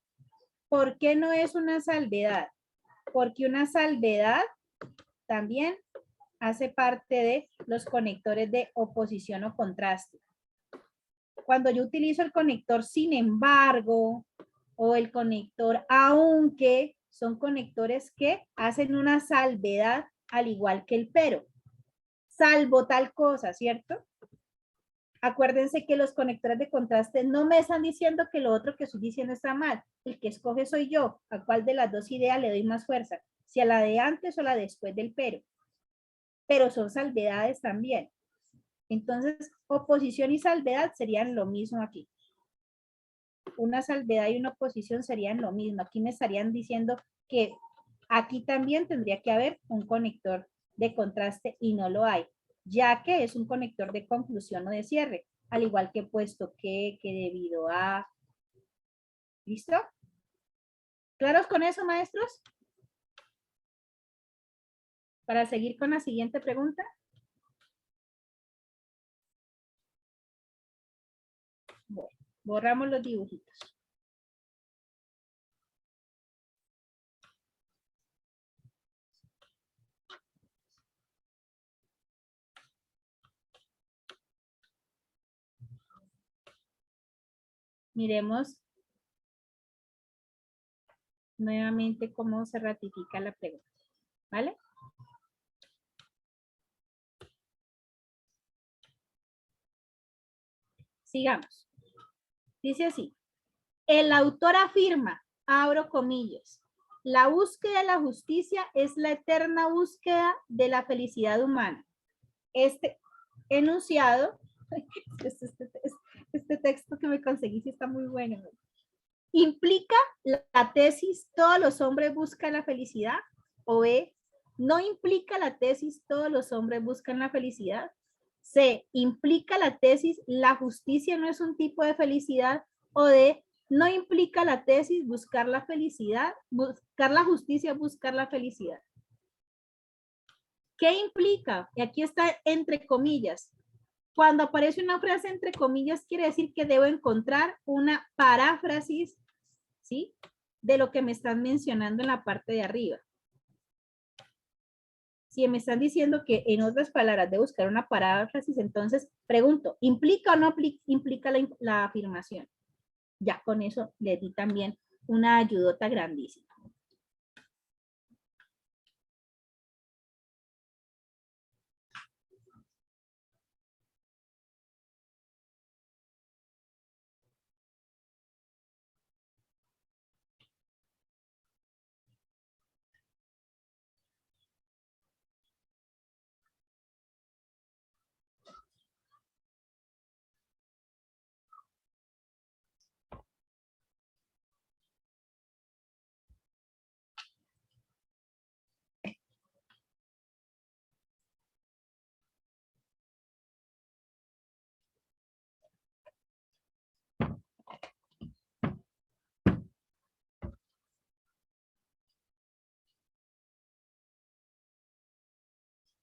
¿Por qué no es una salvedad? Porque una salvedad también hace parte de los conectores de oposición o contraste. Cuando yo utilizo el conector sin embargo o el conector aunque, son conectores que hacen una salvedad al igual que el pero. Salvo tal cosa, ¿cierto? Acuérdense que los conectores de contraste no me están diciendo que lo otro que estoy diciendo está mal. El que escoge soy yo. ¿A cuál de las dos ideas le doy más fuerza? Si a la de antes o la después del pero. Pero son salvedades también. Entonces, oposición y salvedad serían lo mismo aquí. Una salvedad y una oposición serían lo mismo. Aquí me estarían diciendo que aquí también tendría que haber un conector de contraste y no lo hay, ya que es un conector de conclusión o de cierre, al igual que puesto que debido a. ¿Listo? ¿Claros con eso, maestros? Para seguir con la siguiente pregunta. Bueno, borramos los dibujitos. Miremos nuevamente cómo se ratifica la pregunta, ¿vale? Sigamos. Dice así, el autor afirma, abro comillas, la búsqueda de la justicia es la eterna búsqueda de la felicidad humana. Este enunciado, este texto que me conseguí sí está muy bueno. ¿Implica la tesis todos los hombres buscan la felicidad? O B, ¿no implica la tesis todos los hombres buscan la felicidad? C, ¿implica la tesis la justicia no es un tipo de felicidad? O D, ¿no implica la tesis buscar la felicidad, buscar la justicia, buscar la felicidad? ¿Qué implica? Y aquí está entre comillas. Cuando aparece una frase entre comillas, quiere decir que debo encontrar una paráfrasis, ¿sí? De lo que me están mencionando en la parte de arriba. Si me están diciendo que en otras palabras de buscar una paráfrasis, entonces pregunto, ¿implica o no implica la afirmación? Ya con eso le di también una ayudota grandísima.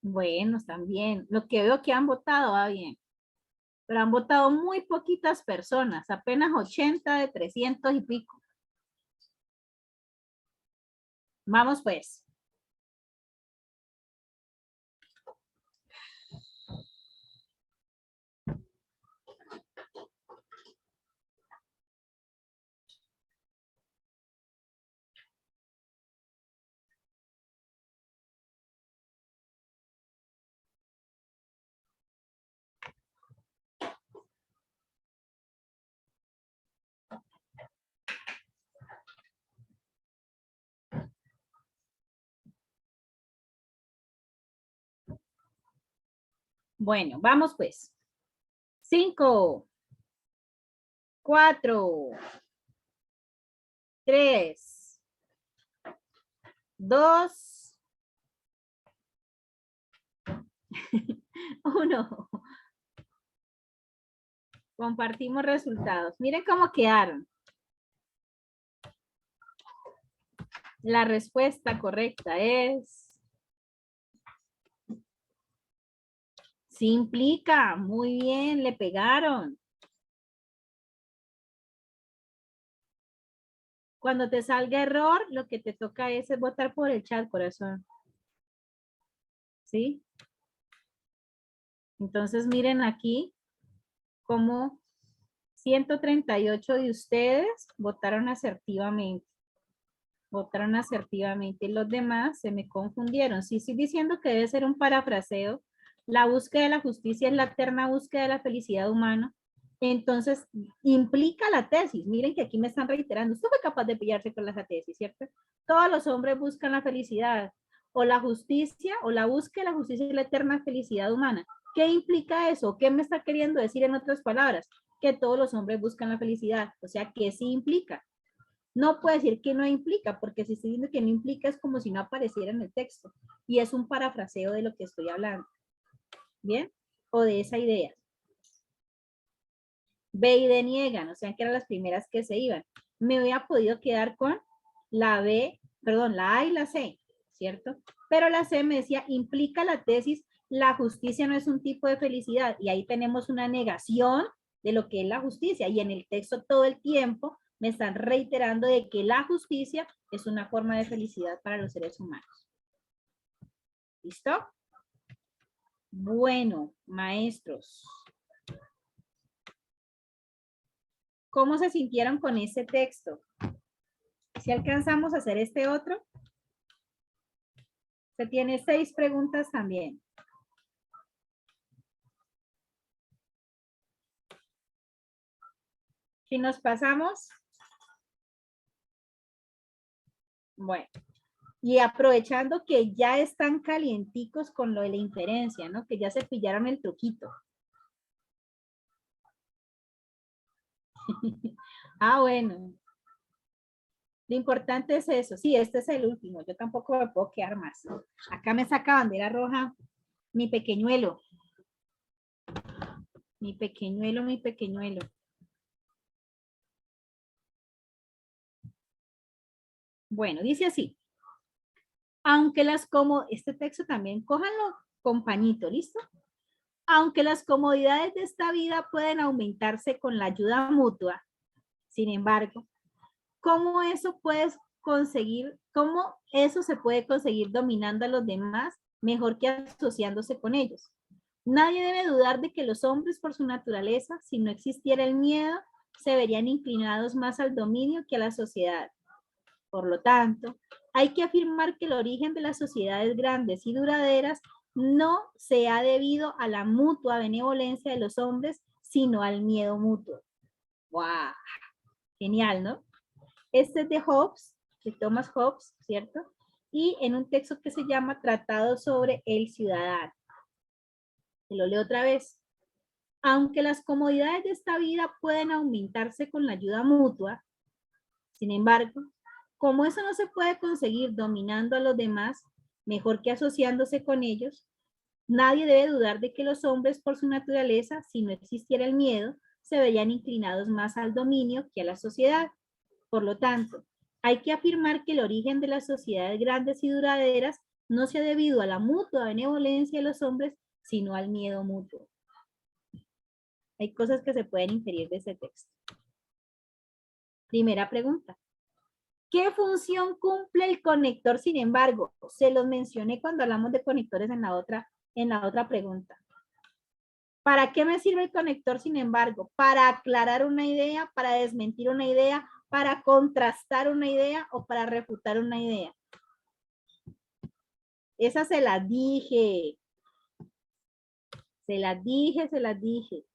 Bueno, están bien. Lo que veo que han votado va bien. Pero han votado muy poquitas personas, apenas 80 de 300 y pico. Vamos pues. Bueno, vamos pues. 5, 4, 3, 2, 1. Compartimos resultados. Miren cómo quedaron. La respuesta correcta es... Sí implica. Muy bien, le pegaron. Cuando te salga error, lo que te toca es votar por el chat, corazón. ¿Sí? Entonces miren aquí cómo 138 de ustedes votaron asertivamente. Votaron asertivamente. Los demás se me confundieron. Sí, estoy diciendo que debe ser un parafraseo La búsqueda de la justicia es la eterna búsqueda de la felicidad humana. Entonces, implica la tesis. Miren que aquí me están reiterando. Usted fue capaz de pillarse con esa tesis, ¿cierto? Todos los hombres buscan la felicidad o la justicia o la búsqueda de la justicia y la eterna felicidad humana. ¿Qué implica eso? ¿Qué me está queriendo decir en otras palabras? Que todos los hombres buscan la felicidad. O sea, ¿qué sí implica? No puede decir que no implica, porque si estoy diciendo que no implica es como si no apareciera en el texto. Y es un parafraseo de lo que estoy hablando. ¿Bien? O de esa idea. B y D niegan, o sea que eran las primeras que se iban. Me hubiera podido quedar con la B, perdón, la A y la C, ¿cierto? Pero la C me decía, implica la tesis, la justicia no es un tipo de felicidad. Y ahí tenemos una negación de lo que es la justicia. Y en el texto todo el tiempo me están reiterando de que la justicia es una forma de felicidad para los seres humanos. ¿Listo? Bueno, maestros. ¿Cómo se sintieron con ese texto? Si alcanzamos a hacer este otro, se tiene 6 preguntas también. Si nos pasamos, bueno, y aprovechando que ya están calienticos con lo de la inferencia, ¿no? Que ya se pillaron el truquito. Ah, bueno. Lo importante es eso. Sí, este es el último. Yo tampoco me puedo quedar más. Acá me saca bandera roja mi pequeñuelo. Mi pequeñuelo, mi pequeñuelo. Bueno, dice así. Aunque las como, este texto también, cójanlo con pañito, ¿listo? Aunque las comodidades de esta vida pueden aumentarse con la ayuda mutua, sin embargo, ¿cómo eso puedes conseguir, cómo eso se puede conseguir dominando a los demás mejor que asociándose con ellos? Nadie debe dudar de que los hombres por su naturaleza, si no existiera el miedo, se verían inclinados más al dominio que a la sociedad. Por lo tanto, hay que afirmar que el origen de las sociedades grandes y duraderas no se ha debido a la mutua benevolencia de los hombres, sino al miedo mutuo. ¡Wow! Genial, ¿no? Este es de Hobbes, de Thomas Hobbes, ¿cierto? Y en un texto que se llama Tratado sobre el Ciudadano. Se lo leo otra vez. Aunque las comodidades de esta vida pueden aumentarse con la ayuda mutua, sin embargo, como eso no se puede conseguir dominando a los demás, mejor que asociándose con ellos, nadie debe dudar de que los hombres por su naturaleza, si no existiera el miedo, se verían inclinados más al dominio que a la sociedad. Por lo tanto, hay que afirmar que el origen de las sociedades grandes y duraderas no se ha debido a la mutua benevolencia de los hombres, sino al miedo mutuo. Hay cosas que se pueden inferir de ese texto. Primera pregunta. ¿Qué función cumple el conector, sin embargo? Se los mencioné cuando hablamos de conectores en la otra pregunta. ¿Para qué me sirve el conector, sin embargo? Para aclarar una idea, para desmentir una idea, para contrastar una idea o para refutar una idea. Esa se la dije. Se las dije, se las dije.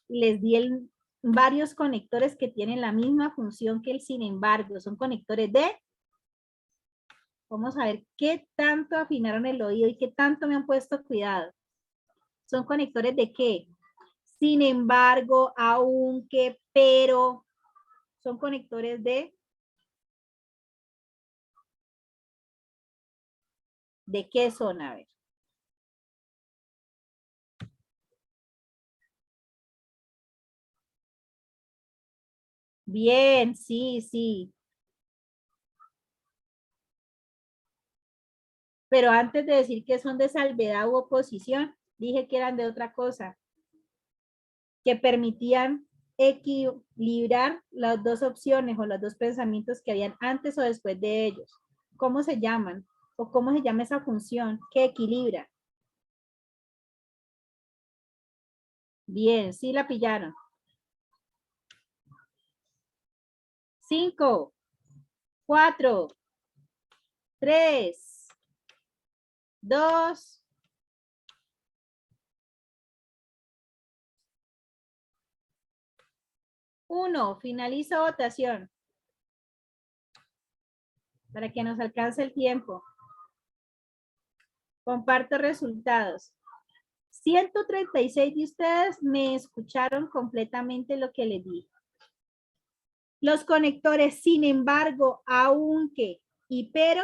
Les di varios conectores que tienen la misma función que el sin embargo. Son conectores de... Vamos a ver qué tanto afinaron el oído y qué tanto me han puesto cuidado. ¿Son conectores de qué? Sin embargo, aunque, pero. Son conectores de... ¿De qué son? A ver. Bien, sí, sí. Pero antes de decir que son de salvedad u oposición, dije que eran de otra cosa. Que permitían equilibrar las dos opciones o los dos pensamientos que habían antes o después de ellos. ¿Cómo se llaman? ¿O cómo se llama esa función que equilibra? Bien, sí la pillaron. 5, 4, 3, 2, 1. Finalizo votación. Para que nos alcance el tiempo. Comparto resultados. 136 de ustedes me escucharon completamente lo que les dije. Los conectores, sin embargo, aunque y pero,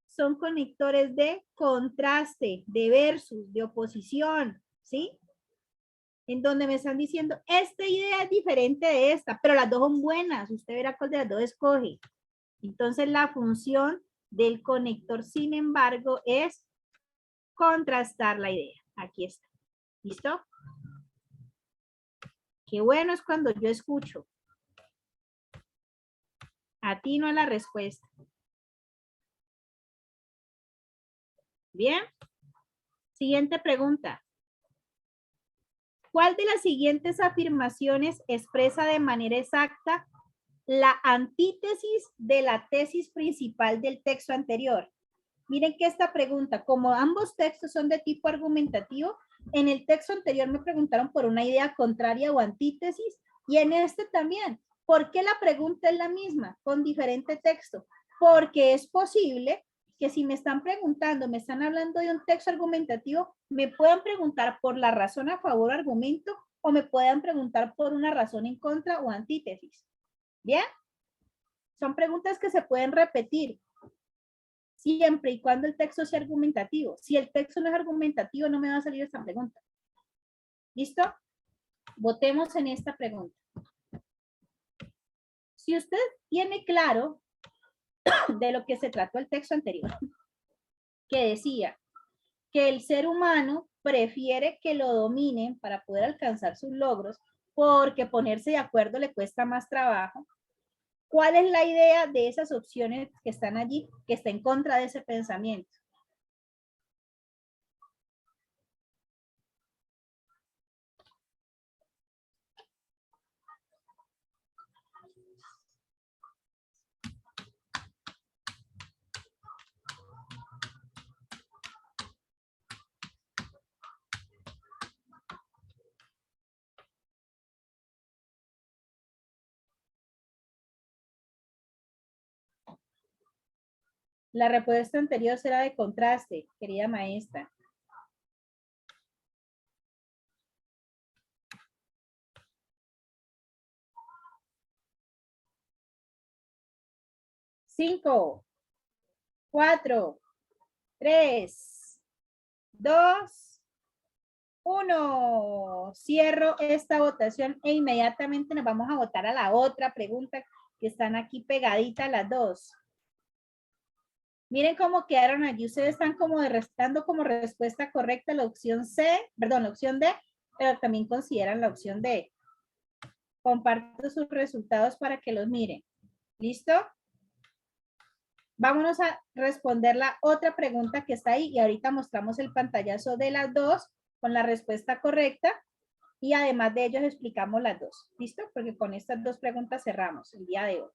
son conectores de contraste, de versus, de oposición, ¿sí? En donde me están diciendo, esta idea es diferente de esta, pero las dos son buenas, usted verá cuál de las dos escoge. Entonces, la función del conector, sin embargo, es contrastar la idea. Aquí está. ¿Listo? Qué bueno es cuando yo escucho. Atino a la respuesta. Bien. Siguiente pregunta. ¿Cuál de las siguientes afirmaciones expresa de manera exacta la antítesis de la tesis principal del texto anterior? Miren que esta pregunta, como ambos textos son de tipo argumentativo, en el texto anterior me preguntaron por una idea contraria o antítesis, y en este también. ¿Por qué la pregunta es la misma con diferente texto? Porque es posible que si me están preguntando, me están hablando de un texto argumentativo, me puedan preguntar por la razón a favor o argumento, o me puedan preguntar por una razón en contra o antítesis. ¿Bien? Son preguntas que se pueden repetir siempre y cuando el texto sea argumentativo. Si el texto no es argumentativo, no me va a salir esta pregunta. ¿Listo? Votemos en esta pregunta. Si usted tiene claro de lo que se trató el texto anterior, que decía que el ser humano prefiere que lo dominen para poder alcanzar sus logros, porque ponerse de acuerdo le cuesta más trabajo. ¿Cuál es la idea de esas opciones que están allí, que está en contra de ese pensamiento? La respuesta anterior será de contraste, querida maestra. Cinco, 4, 3, 2, 1. Cierro esta votación e inmediatamente nos vamos a votar a la otra pregunta que están aquí pegaditas las dos. Miren cómo quedaron allí. Ustedes están como dando como respuesta correcta la opción C, perdón, la opción D, pero también consideran la opción D. Comparto sus resultados para que los miren. ¿Listo? Vámonos a responder la otra pregunta que está ahí y ahorita mostramos el pantallazo de las dos con la respuesta correcta y además de ellos explicamos las dos. ¿Listo? Porque con estas dos preguntas cerramos el día de hoy.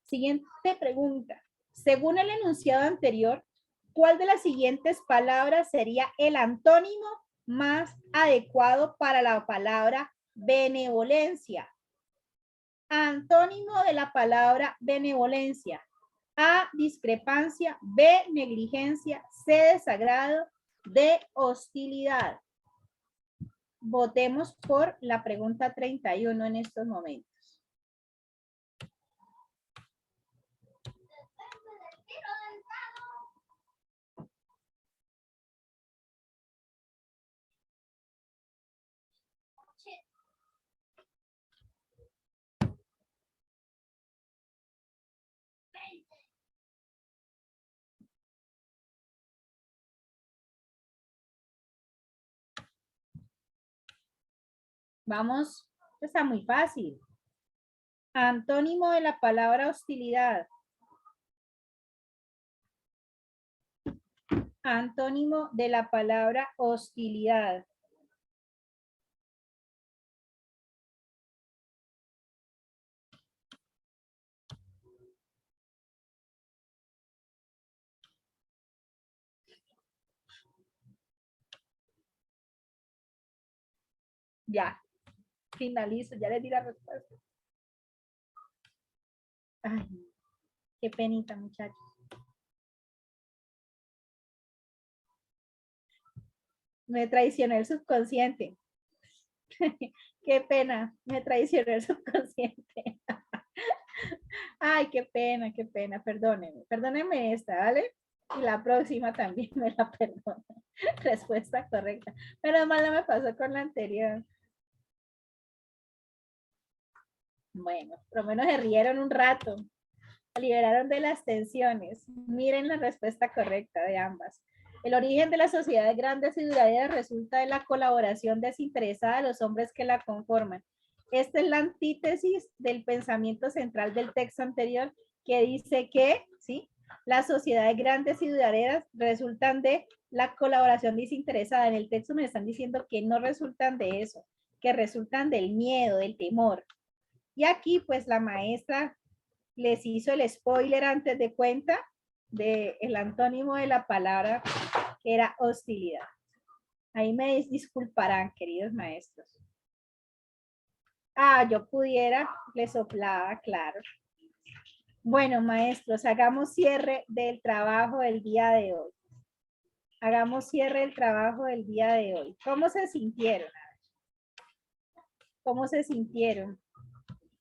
Siguiente pregunta. Según el enunciado anterior, ¿cuál de las siguientes palabras sería el antónimo más adecuado para la palabra benevolencia? Antónimo de la palabra benevolencia. A, discrepancia. B, negligencia. C, desagrado. D, hostilidad. Votemos por la pregunta 31 en estos momentos. Vamos, está muy fácil. Antónimo de la palabra hostilidad. Antónimo de la palabra hostilidad. Ya. Finalizo, ya les di la respuesta. Ay, qué penita, muchachos. Me traicionó el subconsciente. Qué pena, me traicionó el subconsciente. Ay, qué pena, perdónenme. Perdónenme esta, ¿vale? Y la próxima también me la perdono. Respuesta correcta. Pero mal no me pasó con la anterior. Bueno, por lo menos se rieron un rato. Se liberaron de las tensiones. Miren la respuesta correcta de ambas. El origen de las sociedades grandes y duraderas resulta de la colaboración desinteresada de los hombres que la conforman. Esta es la antítesis del pensamiento central del texto anterior que dice que, ¿sí? Las sociedades grandes y duraderas resultan de la colaboración desinteresada. En el texto me están diciendo que no resultan de eso, que resultan del miedo, del temor. Y aquí pues la maestra les hizo el spoiler antes de cuenta del antónimo de la palabra que era hostilidad. Ahí me disculparán, queridos maestros. Ah, yo pudiera, le soplaba, claro. Bueno, maestros, hagamos cierre del trabajo del día de hoy. Hagamos cierre del trabajo del día de hoy. ¿Cómo se sintieron? ¿Cómo se sintieron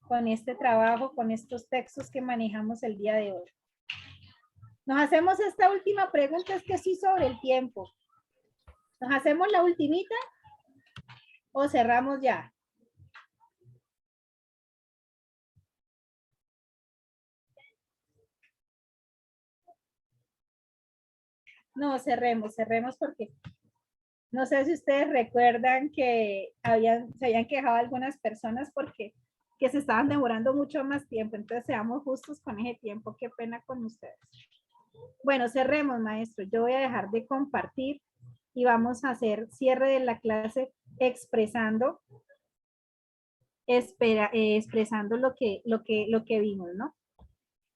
con este trabajo, con estos textos que manejamos el día de hoy? Nos hacemos esta última pregunta, es que sí sobre el tiempo. ¿Nos hacemos la ultimita o cerramos ya? No, cerremos porque no sé si ustedes recuerdan que se habían quejado algunas personas porque que se estaban demorando mucho más tiempo. Entonces seamos justos con ese tiempo. Qué pena con ustedes. Bueno, cerremos, maestro. Yo voy a dejar de compartir y vamos a hacer cierre de la clase expresando lo que vimos, ¿no?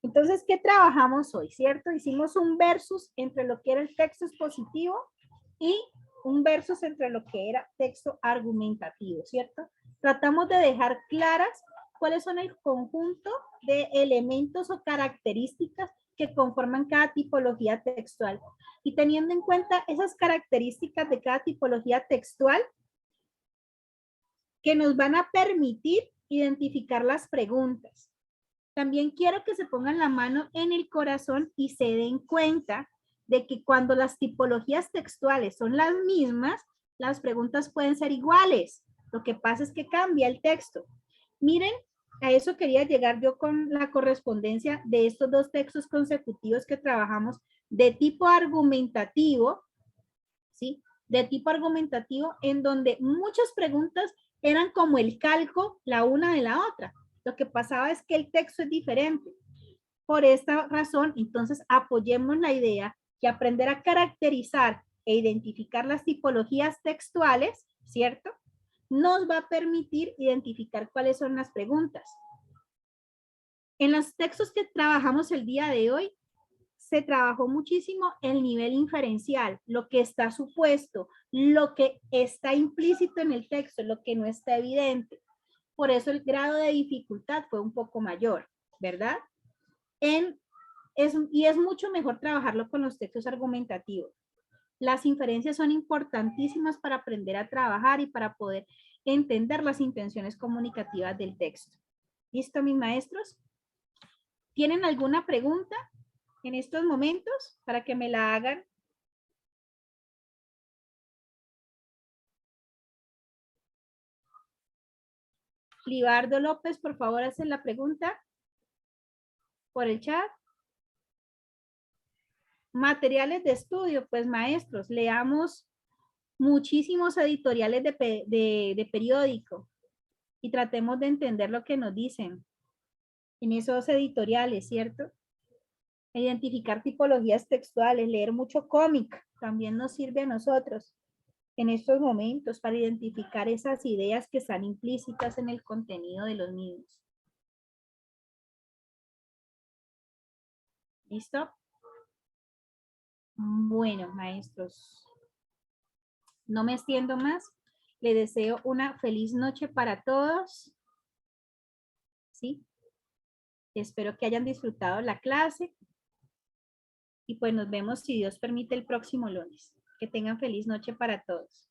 Entonces, ¿qué trabajamos hoy? ¿Cierto? Hicimos un versus entre lo que era el texto expositivo y un versus entre lo que era texto argumentativo, ¿cierto? Tratamos de dejar claras cuáles son el conjunto de elementos o características que conforman cada tipología textual. Y teniendo en cuenta esas características de cada tipología textual que nos van a permitir identificar las preguntas. También quiero que se pongan la mano en el corazón y se den cuenta de que cuando las tipologías textuales son las mismas, las preguntas pueden ser iguales. Lo que pasa es que cambia el texto. Miren, a eso quería llegar yo con la correspondencia de estos dos textos consecutivos que trabajamos de tipo argumentativo, ¿sí? De tipo argumentativo, en donde muchas preguntas eran como el calco la una de la otra. Lo que pasaba es que el texto es diferente. Por esta razón, entonces, apoyemos la idea que aprender a caracterizar e identificar las tipologías textuales, ¿cierto? Nos va a permitir identificar cuáles son las preguntas. En los textos que trabajamos el día de hoy, se trabajó muchísimo el nivel inferencial, lo que está supuesto, lo que está implícito en el texto, lo que no está evidente. Por eso el grado de dificultad fue un poco mayor, ¿verdad? Y es mucho mejor trabajarlo con los textos argumentativos. Las inferencias son importantísimas para aprender a trabajar y para poder entender las intenciones comunicativas del texto. ¿Listo, mis maestros? ¿Tienen alguna pregunta en estos momentos para que me la hagan? Libardo López, por favor, hacen la pregunta por el chat. Materiales de estudio, pues maestros, leamos muchísimos editoriales de periódico y tratemos de entender lo que nos dicen en esos editoriales, ¿cierto? Identificar tipologías textuales, leer mucho cómic, también nos sirve a nosotros en estos momentos para identificar esas ideas que están implícitas en el contenido de los mismos. ¿Listo? Bueno, maestros, no me extiendo más. Le deseo una feliz noche para todos. ¿Sí? Espero que hayan disfrutado la clase. Y pues nos vemos, si Dios permite, el próximo lunes. Que tengan feliz noche para todos.